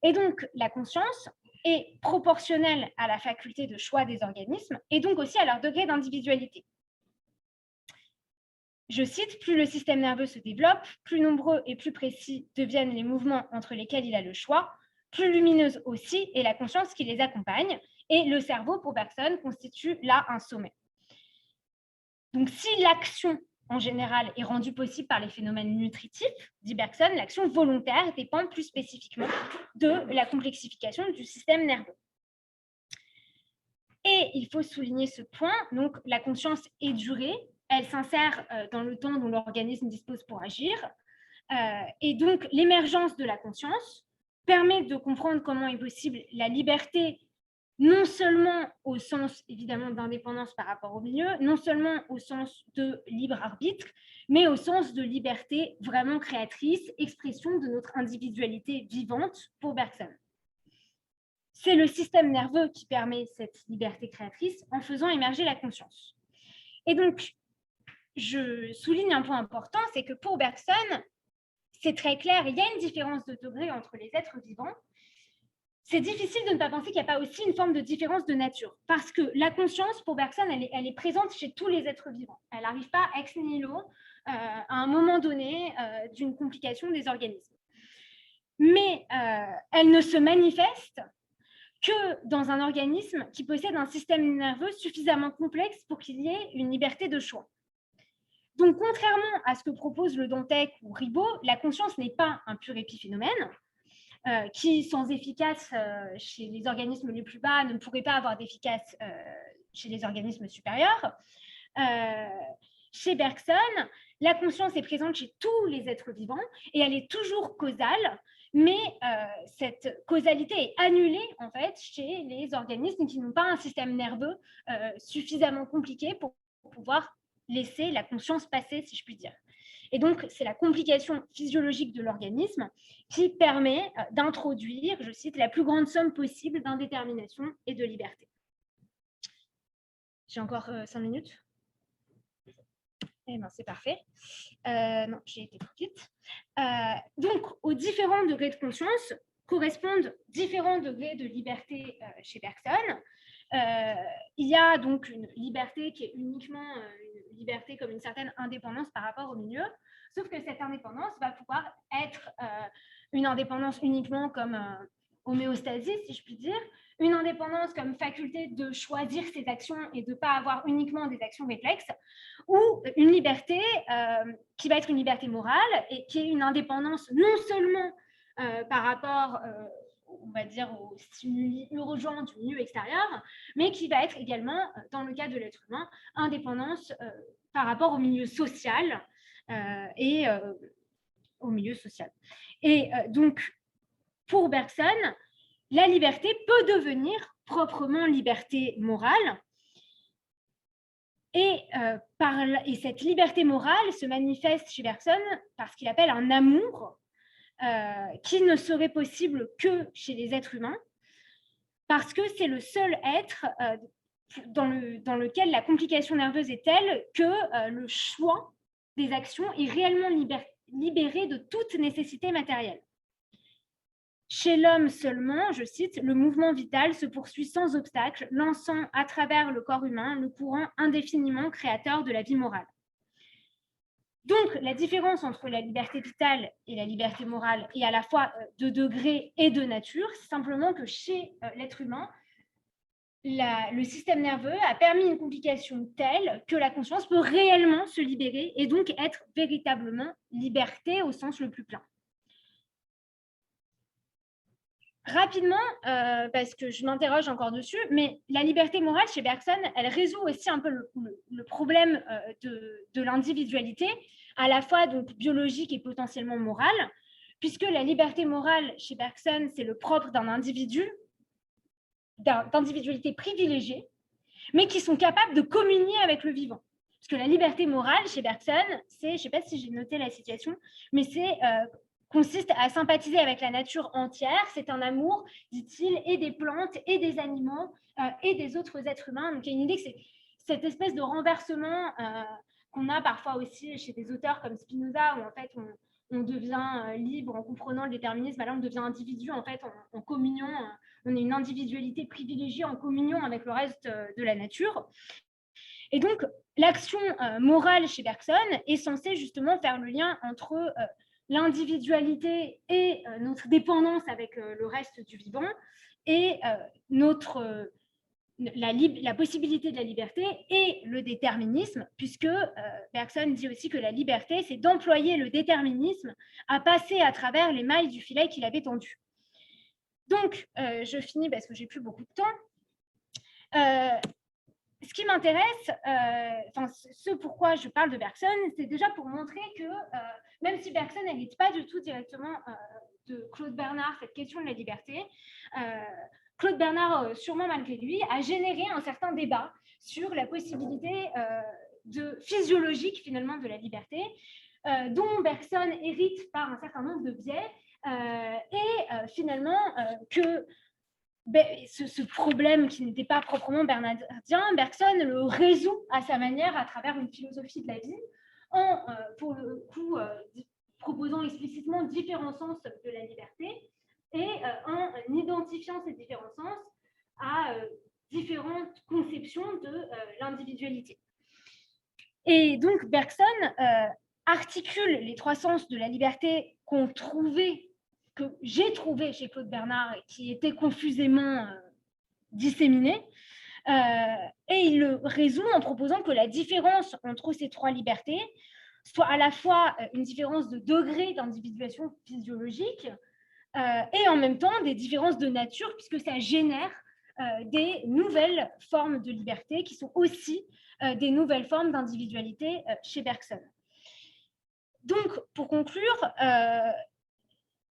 Et donc, la conscience est proportionnelle à la faculté de choix des organismes et donc aussi à leur degré d'individualité. Je cite, plus le système nerveux se développe, plus nombreux et plus précis deviennent les mouvements entre lesquels il a le choix, plus lumineuse aussi est la conscience qui les accompagne, et le cerveau, pour Bergson, constitue là un sommet. Donc, si l'action en général est rendue possible par les phénomènes nutritifs, dit Bergson, l'action volontaire dépend plus spécifiquement de la complexification du système nerveux. Et il faut souligner ce point, donc la conscience est durée, elle s'insère dans le temps dont l'organisme dispose pour agir, et donc l'émergence de la conscience permet de comprendre comment est possible la liberté, non seulement au sens évidemment d'indépendance par rapport au milieu, non seulement au sens de libre arbitre, mais au sens de liberté vraiment créatrice, expression de notre individualité vivante pour Bergson. C'est le système nerveux qui permet cette liberté créatrice en faisant émerger la conscience. Et donc, je souligne un point important, c'est que pour Bergson, c'est très clair, il y a une différence de degré entre les êtres vivants. C'est difficile de ne pas penser qu'il n'y a pas aussi une forme de différence de nature, parce que la conscience, pour Bergson, elle est présente chez tous les êtres vivants. Elle n'arrive pas ex nihilo à un moment donné d'une complication des organismes. Mais elle ne se manifeste que dans un organisme qui possède un système nerveux suffisamment complexe pour qu'il y ait une liberté de choix. Donc, contrairement à ce que propose le Dantec ou Ribot, la conscience n'est pas un pur épiphénomène qui, sans efficace chez les organismes les plus bas, ne pourrait pas avoir d'efficace chez les organismes supérieurs. Chez Bergson, la conscience est présente chez tous les êtres vivants et elle est toujours causale, mais cette causalité est annulée en fait chez les organismes qui n'ont pas un système nerveux suffisamment compliqué pour pouvoir laisser la conscience passer, si je puis dire. Et donc, c'est la complication physiologique de l'organisme qui permet d'introduire, je cite, la plus grande somme possible d'indétermination et de liberté. J'ai encore 5 minutes. Eh bien, c'est parfait. Non, j'ai été trop vite. Donc, aux différents degrés de conscience correspondent différents degrés de liberté chez Bergson. Il y a donc une liberté qui est uniquement une liberté comme une certaine indépendance par rapport au milieu, sauf que cette indépendance va pouvoir être une indépendance uniquement comme homéostasie, si je puis dire, une indépendance comme faculté de choisir ses actions et de ne pas avoir uniquement des actions réflexes, ou une liberté qui va être une liberté morale et qui est une indépendance non seulement par rapport on va dire aux stimuli urgents du milieu extérieur, mais qui va être également, dans le cas de l'être humain, indépendance par rapport au milieu social et au milieu social. Et donc, pour Bergson, la liberté peut devenir proprement liberté morale. Et cette liberté morale se manifeste chez Bergson par ce qu'il appelle un amour qui ne serait possible que chez les êtres humains, parce que c'est le seul être dans lequel la complication nerveuse est telle que le choix des actions est réellement libéré de toute nécessité matérielle. Chez l'homme seulement, je cite, le mouvement vital se poursuit sans obstacle, lançant à travers le corps humain le courant indéfiniment créateur de la vie morale. Donc, la différence entre la liberté vitale et la liberté morale est à la fois de degré et de nature, c'est simplement que chez l'être humain, le système nerveux a permis une complication telle que la conscience peut réellement se libérer et donc être véritablement liberté au sens le plus plein. Rapidement, parce que je m'interroge encore dessus, mais la liberté morale chez Bergson, elle résout aussi un peu le problème de l'individualité, à la fois donc biologique et potentiellement morale, puisque la liberté morale chez Bergson, c'est le propre d'un individu, d'individualité privilégiée, mais qui sont capables de communier avec le vivant. Parce que la liberté morale chez Bergson, c'est, je ne sais pas si j'ai noté la situation, mais c'est consiste à sympathiser avec la nature entière. C'est un amour, dit-il, et des plantes, et des animaux, et des autres êtres humains. Donc, il y a une idée que c'est cette espèce de renversement qu'on a parfois aussi chez des auteurs comme Spinoza, où en fait, on devient libre en comprenant le déterminisme, là on devient individu en fait en communion, on est une individualité privilégiée en communion avec le reste de la nature. Et donc l'action morale chez Bergson est censée justement faire le lien entre l'individualité et notre dépendance avec le reste du vivant et la possibilité de la liberté et le déterminisme, puisque Bergson dit aussi que la liberté, c'est d'employer le déterminisme à passer à travers les mailles du filet qu'il avait tendu. Donc, je finis parce que j'ai plus beaucoup de temps. Ce qui m'intéresse, ce pourquoi je parle de Bergson, c'est déjà pour montrer que même si Bergson n'hérite pas du tout directement de Claude Bernard cette question de la liberté, Claude Bernard, sûrement malgré lui, a généré un certain débat sur la possibilité physiologique finalement de la liberté, dont Bergson hérite par un certain nombre de biais, et finalement que ce problème qui n'était pas proprement bernardien, Bergson le résout à sa manière à travers une philosophie de la vie, en, pour le coup, proposant explicitement différents sens de la liberté et en identifiant ces différents sens à différentes conceptions de l'individualité. Et donc Bergson articule les trois sens de la liberté que j'ai trouvé chez Claude Bernard et qui étaient confusément disséminés, et il le résout en proposant que la différence entre ces trois libertés soit à la fois une différence de degré d'individuation physiologique et en même temps des différences de nature, puisque ça génère des nouvelles formes de liberté qui sont aussi des nouvelles formes d'individualité chez Bergson. Donc, pour conclure,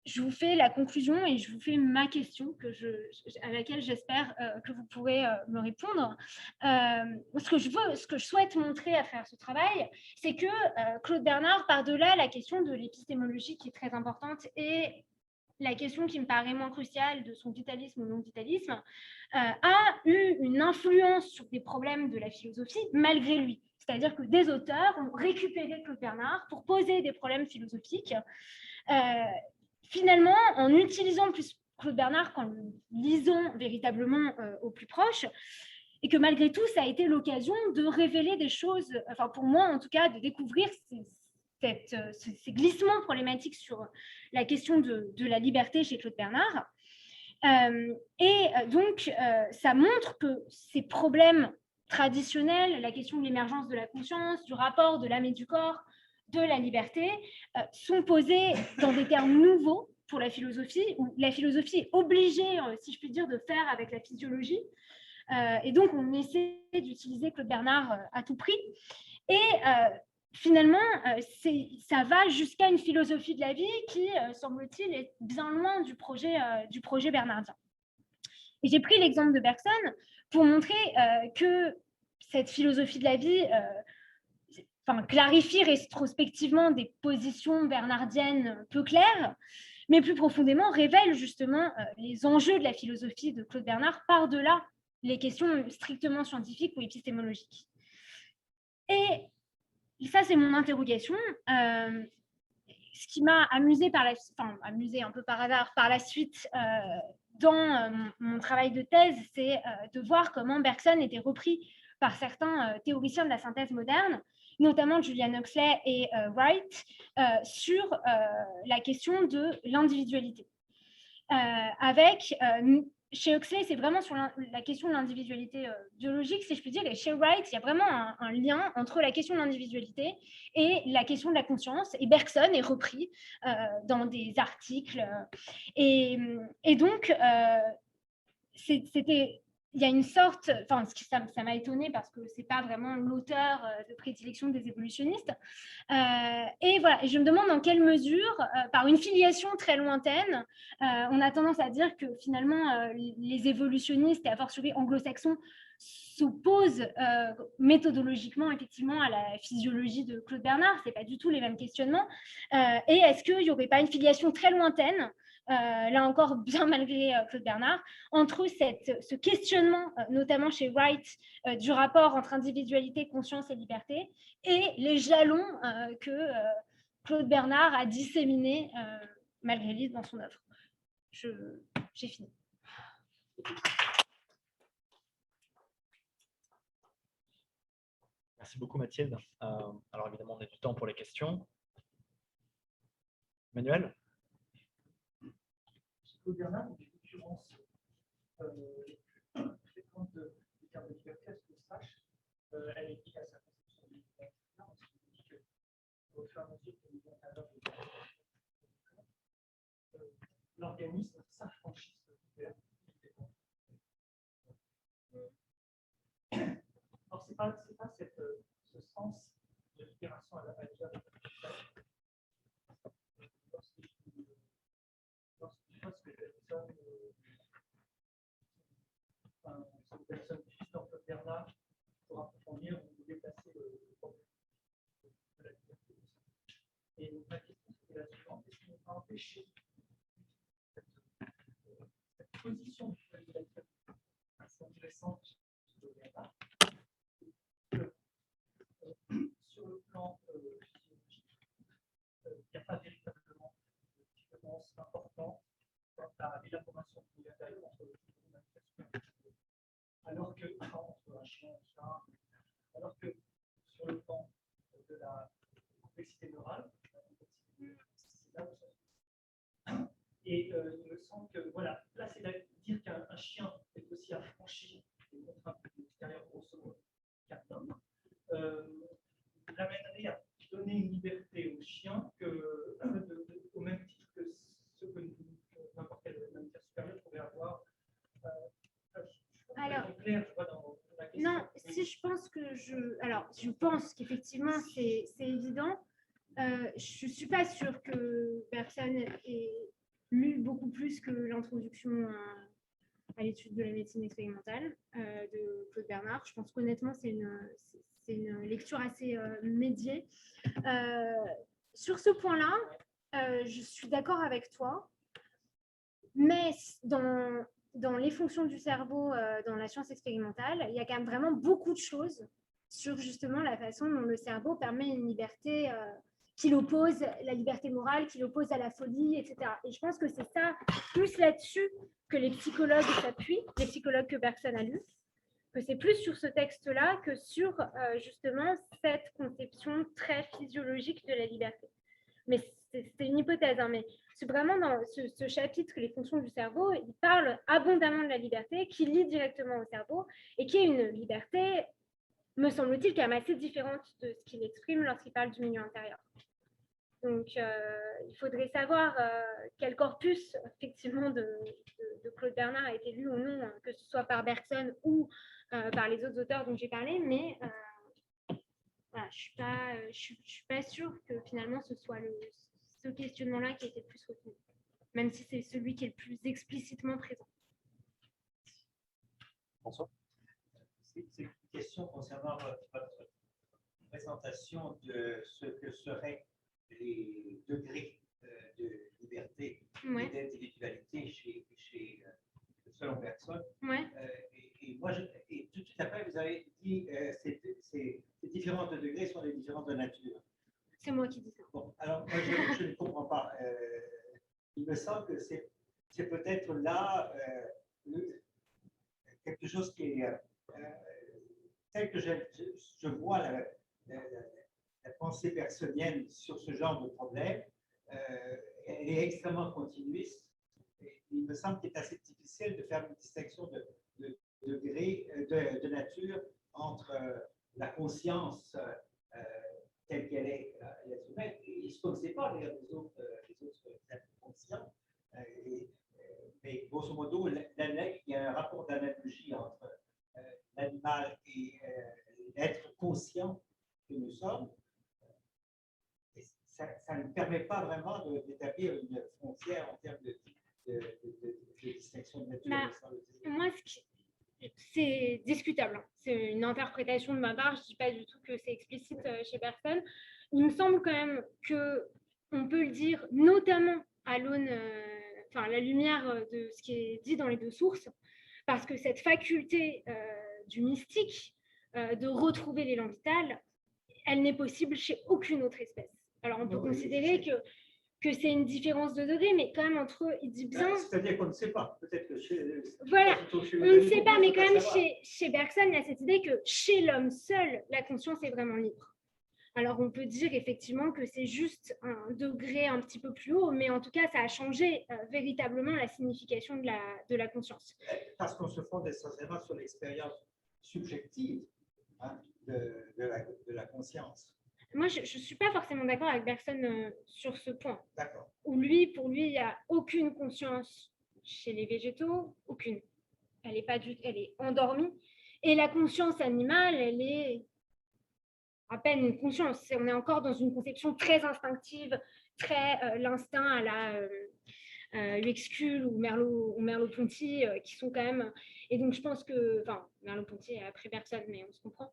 je vous fais la conclusion et je vous fais ma question à laquelle j'espère que vous pourrez me répondre. Ce que je souhaite montrer à travers ce travail, c'est que Claude Bernard, par-delà la question de l'épistémologie qui est très importante et la question qui me paraît moins cruciale de son vitalisme ou non-vitalisme, a eu une influence sur des problèmes de la philosophie malgré lui. C'est-à-dire que des auteurs ont récupéré Claude Bernard pour poser des problèmes philosophiques. Finalement, en utilisant plus Claude Bernard qu'en le lisant véritablement au plus proche, et que malgré tout, ça a été l'occasion de révéler des choses, enfin pour moi en tout cas, de découvrir ces glissements problématiques sur la question de la liberté chez Claude Bernard. Donc, ça montre que ces problèmes traditionnels, la question de l'émergence de la conscience, du rapport de l'âme et du corps, de la liberté, sont posés dans des termes nouveaux pour la philosophie, où la philosophie est obligée, si je puis dire, de faire avec la physiologie. Et donc, on essaie d'utiliser Claude Bernard à tout prix. Et finalement, ça va jusqu'à une philosophie de la vie qui, semble-t-il, est bien loin du projet bernardien. Et j'ai pris l'exemple de Bergson pour montrer que cette philosophie de la vie clarifie rétrospectivement des positions bernardiennes peu claires, mais plus profondément révèle justement les enjeux de la philosophie de Claude Bernard par-delà les questions strictement scientifiques ou épistémologiques. Et ça, c'est mon interrogation. Ce qui m'a amusé amusé un peu par hasard par la suite dans mon travail de thèse, c'est de voir comment Bergson était repris par certains théoriciens de la synthèse moderne, notamment Julian Huxley et Wright, sur la question de l'individualité. Chez Huxley, c'est vraiment sur la question de l'individualité biologique, si je puis dire, et chez Wright, il y a vraiment un lien entre la question de l'individualité et la question de la conscience, et Bergson est repris dans des articles. Et donc, il y a une sorte, ça m'a étonnée parce que c'est pas vraiment l'auteur de prédilection des évolutionnistes. Et voilà, et je me demande dans quelle mesure, par une filiation très lointaine, on a tendance à dire que finalement les évolutionnistes, et a fortiori anglo-saxons, s'opposent méthodologiquement effectivement à la physiologie de Claude Bernard. C'est pas du tout les mêmes questionnements. Et est-ce qu'il n'y aurait pas une filiation très lointaine, là encore bien malgré Claude Bernard, entre ce questionnement, notamment chez Wright, du rapport entre individualité, conscience et liberté, et les jalons que Claude Bernard a disséminé malgré lui dans son œuvre. J'ai fini. Merci beaucoup Mathilde. Alors évidemment, on a du temps pour les questions. Manuel? Claude Bernard, des concurrences fréquentes des termes de liberté, à ce que je sache, elle est liée à sa conception de liberté. Au fur et à mesure que nous avons à l'œuvre l'organisme s'affranchit de liberté. Alors, ce n'est pas ce sens de libération à la valeur. Lorsque je pense que cette personne juste dans Claude Bernard, pour approfondir, vous devez placer le problème de la liberté. Et donc, ma question, c'était la suivante: est-ce qu'on va empêcher cette position de la liberté assez intéressante de Bernard sur le plan physiologique, il n'y a pas véritablement de différence importante quant à l'élaboration de l'intérieur entre le alors que entre un chien et un chat, alors que sur le plan de la complexité neurale, c'est là où ça. Et il me semble que voilà, là c'est dire qu'un chien est aussi affranchi des contraintes de l'extérieur grosso modo qu'un homme. L'amènerait à donner une liberté au chien au même titre que ce que n'importe quel mammifère supérieur pourrait avoir. Alors, clair, je vois dans la question. Non, si je pense que je pense qu'effectivement c'est évident. Je ne suis pas sûre que personne ait lu beaucoup plus que l'introduction à l'étude de la médecine expérimentale de Claude Bernard. Je pense qu'honnêtement, c'est une lecture assez médiée. Sur ce point-là, je suis d'accord avec toi, mais dans les fonctions du cerveau, dans la science expérimentale, il y a quand même vraiment beaucoup de choses sur justement la façon dont le cerveau permet une liberté qui l'oppose, la liberté morale, qui l'oppose à la folie, etc. Et je pense que c'est ça, plus là-dessus que les psychologues s'appuient, les psychologues que Bergson a lus, que c'est plus sur ce texte-là que sur justement cette conception très physiologique de la liberté. Mais c'est une hypothèse, hein, mais c'est vraiment dans ce chapitre, les fonctions du cerveau, il parle abondamment de la liberté, qui lie directement au cerveau, et qui est une liberté, me semble-t-il, quand même assez différente de ce qu'il exprime lorsqu'il parle du milieu intérieur. Donc, il faudrait savoir quel corpus, effectivement, de Claude Bernard a été lu ou non, que ce soit par Bergson ou par les autres auteurs dont j'ai parlé, mais voilà, je suis pas sûre que finalement ce soit ce questionnement-là qui a été le plus retenu, même si c'est celui qui est le plus explicitement présent. François? C'est une question concernant votre présentation de ce que seraient les degrés de liberté Ouais. et d'individualité selon Bergson. Ouais. Et moi, et tout à fait, vous avez dit ces différents degrés sont des différences de nature. C'est moi qui dis ça. Bon, alors, moi, je ne comprends pas. Il me semble que c'est peut-être là quelque chose qui est tel que je vois la pensée bergsonienne sur ce genre de problème. Elle est extrêmement continuiste. Et il me semble qu'il est assez difficile de faire une distinction de degré, de nature entre la conscience telle qu'elle est l'être humain. Il ne se sait pas les autres êtres conscients. Mais grosso modo, il y a un rapport d'analogie entre l'animal et l'être conscient que nous sommes. Et ça ne permet pas vraiment d'établir une frontière en termes de distinction de nature. Moi, c'est discutable. Hein. C'est une interprétation de ma part. Je ne dis pas du tout que c'est explicite chez Bergson. Il me semble quand même qu'on peut le dire, notamment à l'aune, à la lumière de ce qui est dit dans les deux sources, parce que cette faculté du mystique de retrouver l'élan vital, elle n'est possible chez aucune autre espèce. Alors, on peut Oui, considérer que c'est une différence de degré, mais quand même, entre eux, il dit bien... C'est-à-dire qu'on ne sait pas. Peut-être que Voilà, plutôt chez on les ne sait animaux, pas, on mais peut quand même, savoir. chez Bergson, il y a cette idée que chez l'homme seul, la conscience est vraiment libre. Alors, on peut dire effectivement que c'est juste un degré un petit peu plus haut, mais en tout cas, ça a changé véritablement la signification de la conscience. Parce qu'on se fonde essentiellement sur l'expérience subjective, hein, de la conscience. Moi, je ne suis pas forcément d'accord avec Bergson sur ce point. D'accord. Pour lui, il n'y a aucune conscience chez les végétaux, aucune. Elle est endormie. Et la conscience animale, elle est à peine une conscience. On est encore dans une conception très instinctive, très l'instinct à la Uexcule ou Merleau-Ponty, qui sont quand même... Et donc, je pense que... Enfin, Merleau-Ponty est après personne, mais on se comprend.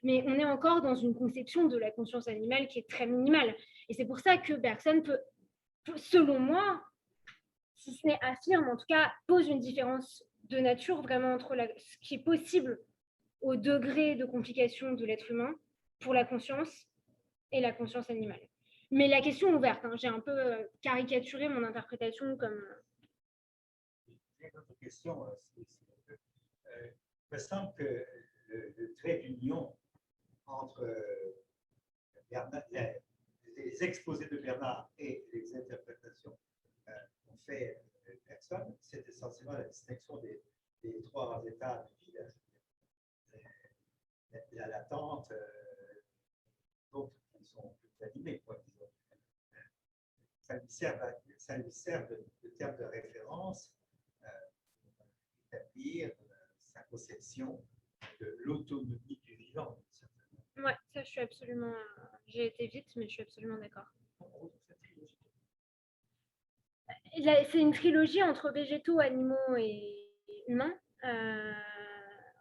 Mais on est encore dans une conception de la conscience animale qui est très minimale. Et c'est pour ça que Bergson peut, selon moi, si ce n'est affirme, en tout cas, pose une différence de nature vraiment entre ce qui est possible au degré de complication de l'être humain pour la conscience et la conscience animale. Mais la question est ouverte. J'ai un peu caricaturé mon interprétation comme... J'ai une autre question. Il me semble que le trait d'union entre les exposés de Bernard et les interprétations qu'ont fait Bergson, c'est essentiellement la distinction des trois états de vie. La latente, d'autres qui sont plus animés, quoi, disons. Ça lui sert de terme de référence pour établir sa conception de l'autonomie du vivant. Ouais, ça, je suis absolument... J'ai été vite, mais je suis absolument d'accord. C'est une trilogie entre végétaux, animaux et humains.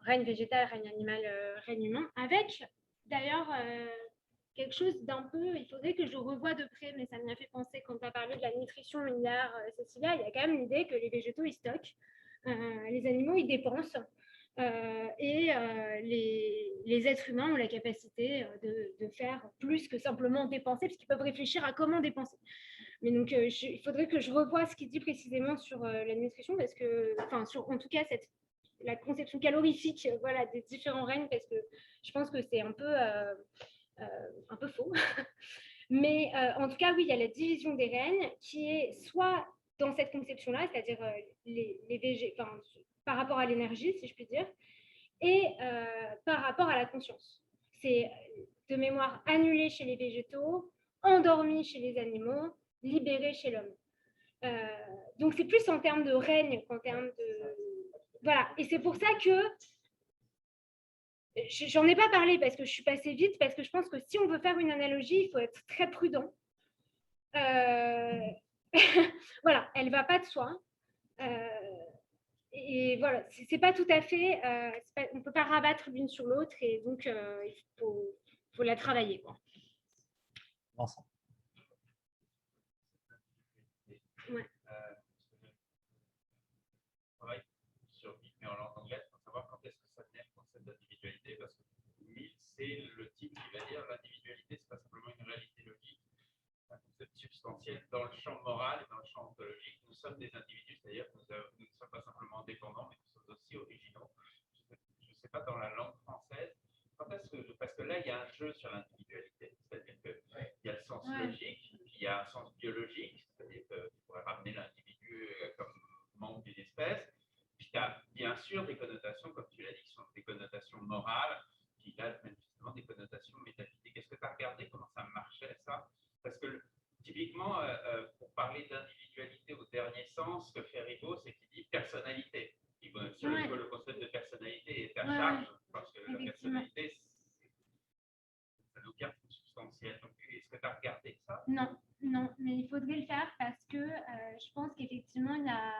Règne végétal, règne animal, règne humain. Avec, d'ailleurs, quelque chose d'un peu... Il faudrait que je revoie de près, mais ça m'y a fait penser quand tu as parlé de la nutrition hier, Cécilia. Il y a quand même l'idée que les végétaux, ils stockent. Les animaux, ils dépensent. Et les êtres humains ont la capacité de faire plus que simplement dépenser, parce qu'ils peuvent réfléchir à comment dépenser. Mais donc, il faudrait que je revoie ce qu'il dit précisément sur la nutrition, parce que, enfin, en tout cas, la conception calorifique voilà, des différents règnes, parce que je pense que c'est un peu faux. Mais en tout cas, oui, il y a la division des règnes qui est soit dans cette conception-là, c'est-à-dire par rapport à l'énergie, si je puis dire, et par rapport à la conscience. C'est de mémoire annulée chez les végétaux, endormie chez les animaux, libérée chez l'homme. Donc c'est plus en termes de règne qu'en termes de... Voilà, et c'est pour ça que j'en ai pas parlé parce que je suis passée vite, parce que je pense que si on veut faire une analogie, il faut être très prudent. Voilà, elle va pas de soi. Et voilà, c'est pas tout à fait, on ne peut pas rabattre l'une sur l'autre, et donc il faut la travailler, quoi. Vincent. Ouais. Travaille sur Mill, mais en langue anglaise, pour savoir quand est-ce que ça naît le concept d'individualité, parce que Mill, c'est le type qui va dire l'individualité, c'est pas simplement une réalité logique, c'est un concept substantiel dans le champ moral et dans le champ ontologique. Nous sommes des individus, c'est-à-dire que nous ne sommes pas simplement dépendants, mais nous sommes aussi originaux. Je ne sais pas dans la langue française, parce que là, il y a un jeu sur l'individualité, c'est-à-dire qu'il y a le sens logique, puis il y a un sens biologique, c'est-à-dire que tu pourrais ramener l'individu comme membre d'une espèce. Puis tu as bien sûr des connotations, comme tu l'as dit, qui sont des connotations morales, puis là, manifestement, des connotations métaphysiques. Est-ce que tu as regardé comment ça marchait, ça? Parce que typiquement, pour parler d'individualité au dernier sens, ce que fait Ribot, c'est qu'il dit personnalité. Sur le concept de personnalité est à charge, parce que la personnalité, ça nous garde substantiel. Donc, est-ce que tu as regardé ça? Non, mais il faudrait le faire parce que je pense qu'effectivement, il y a...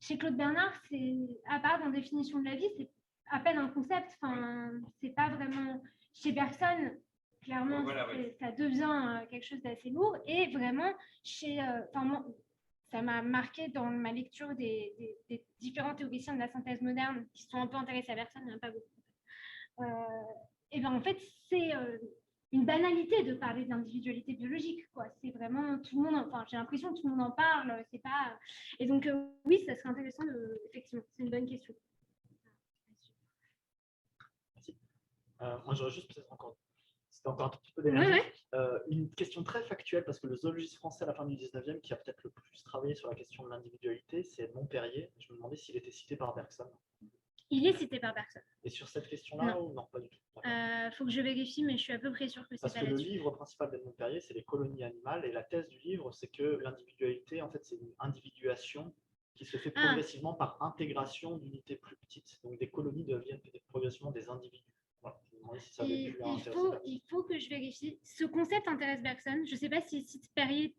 Chez Claude Bernard, à part dans Définition de la vie, c'est à peine un concept. Enfin, c'est pas vraiment... Chez Bergson, clairement, ça devient quelque chose d'assez lourd. Et vraiment, ça m'a marqué dans ma lecture des différents théoriciens de la synthèse moderne qui sont un peu intéressés à Bergson, il n'y en a pas beaucoup. Et bien en fait, c'est une banalité de parler d'individualité biologique, quoi. C'est vraiment tout le monde, enfin, j'ai l'impression que tout le monde en parle, c'est pas... Et donc, oui, ça serait intéressant, effectivement, c'est une bonne question. Merci. Moi, j'aurais juste peut-être encore, c'était encore un tout petit peu Ouais, d'énergie. ouais. Une question très factuelle, parce que le zoologiste français à la fin du 19e, qui a peut-être le plus travaillé sur la question de l'individualité, c'est Edmond Perrier. Je me demandais s'il était cité par Bergson. Il est cité par Bergson. Et sur cette question-là, ou non, pas du tout? Faut que je vérifie, mais je suis à peu près sûre que c'est Parce pas que le là-dessus. livre principal d'Edmond Perrier, c'est les colonies animales, et la thèse du livre, c'est que l'individualité, en fait, c'est une individuation qui se fait progressivement par intégration d'unités plus petites. Donc des colonies deviennent progressivement des individus. Voilà. Je me demandais si ça avait pu intéresser. Il faut que je vérifie. Ce concept intéresse Bergson. Je ne sais pas s'il cite Perrier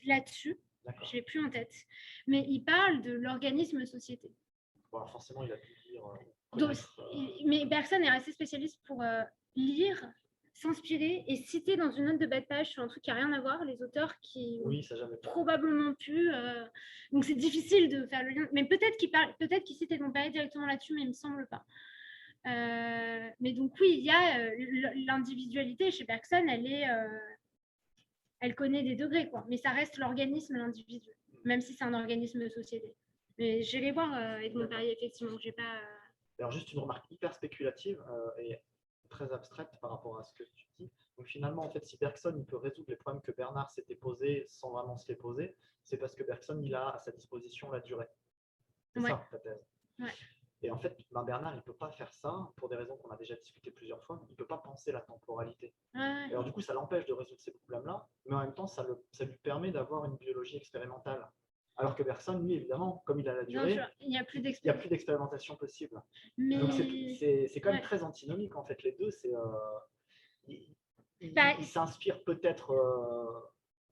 là-dessus. Je l'ai plus en tête. Mais il parle de l'organisme société. Bon, alors forcément, il a pu lire. Mais Bergson est assez spécialiste pour lire, s'inspirer et citer dans une note de bas de page sur un truc qui n'a rien à voir les auteurs qui ont probablement pu. Donc c'est difficile de faire le lien. Mais peut-être qu'il cite Edmond Perrier directement là-dessus, mais il ne me semble pas. Mais donc oui, il y a l'individualité chez Bergson, elle connaît des degrés, quoi. Mais ça reste l'organisme, l'individu, même si c'est un organisme de société. Mais j'irai voir Edmond Perrier, effectivement. J'ai pas. Alors juste une remarque hyper spéculative et très abstraite par rapport à ce que tu dis. Donc finalement, en fait, si Bergson il peut résoudre les problèmes que Bernard s'était posés sans vraiment se les poser, c'est parce que Bergson il a à sa disposition la durée. C'est ça ta thèse. Ouais. Et en fait, Bernard, il ne peut pas faire ça pour des raisons qu'on a déjà discutées plusieurs fois. Il ne peut pas penser la temporalité. Ouais. Alors du coup, ça l'empêche de résoudre ces problèmes-là, mais en même temps, ça lui permet d'avoir une biologie expérimentale. Alors que Bergson, lui, évidemment, comme il a la durée, il n'y a plus d'expérimentation possible. Mais... Donc c'est quand même très antinomique, en fait. Les deux, c'est... il s'inspire peut-être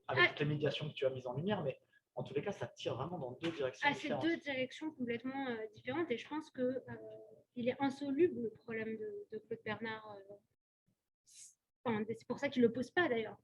avec toutes les médiations que tu as mises en lumière, mais en tous les cas, ça tire vraiment dans deux directions différentes. C'est deux directions complètement différentes, et je pense que il est insoluble, le problème de Claude Bernard. C'est pour ça qu'il ne le pose pas, d'ailleurs.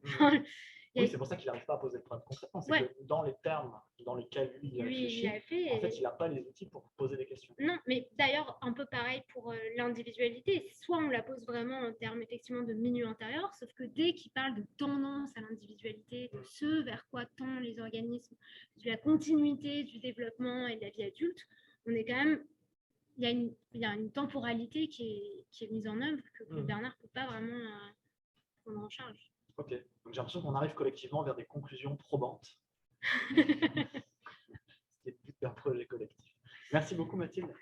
Oui, c'est pour ça qu'il n'arrive pas à poser le problème concrètement. C'est que dans les termes dans lesquels lui il réfléchit, en fait, il n'a pas les outils pour poser des questions. Non, mais d'ailleurs, un peu pareil pour l'individualité. Soit on la pose vraiment en termes effectivement de milieu intérieur, sauf que dès qu'il parle de tendance à l'individualité, de ce vers quoi tendent les organismes, de la continuité du développement et de la vie adulte, on est quand même... Il y a une temporalité qui est mise en œuvre que Bernard ne peut pas vraiment prendre en charge. Ok, donc j'ai l'impression qu'on arrive collectivement vers des conclusions probantes. C'est le but d'un projet collectif. Merci beaucoup Mathilde.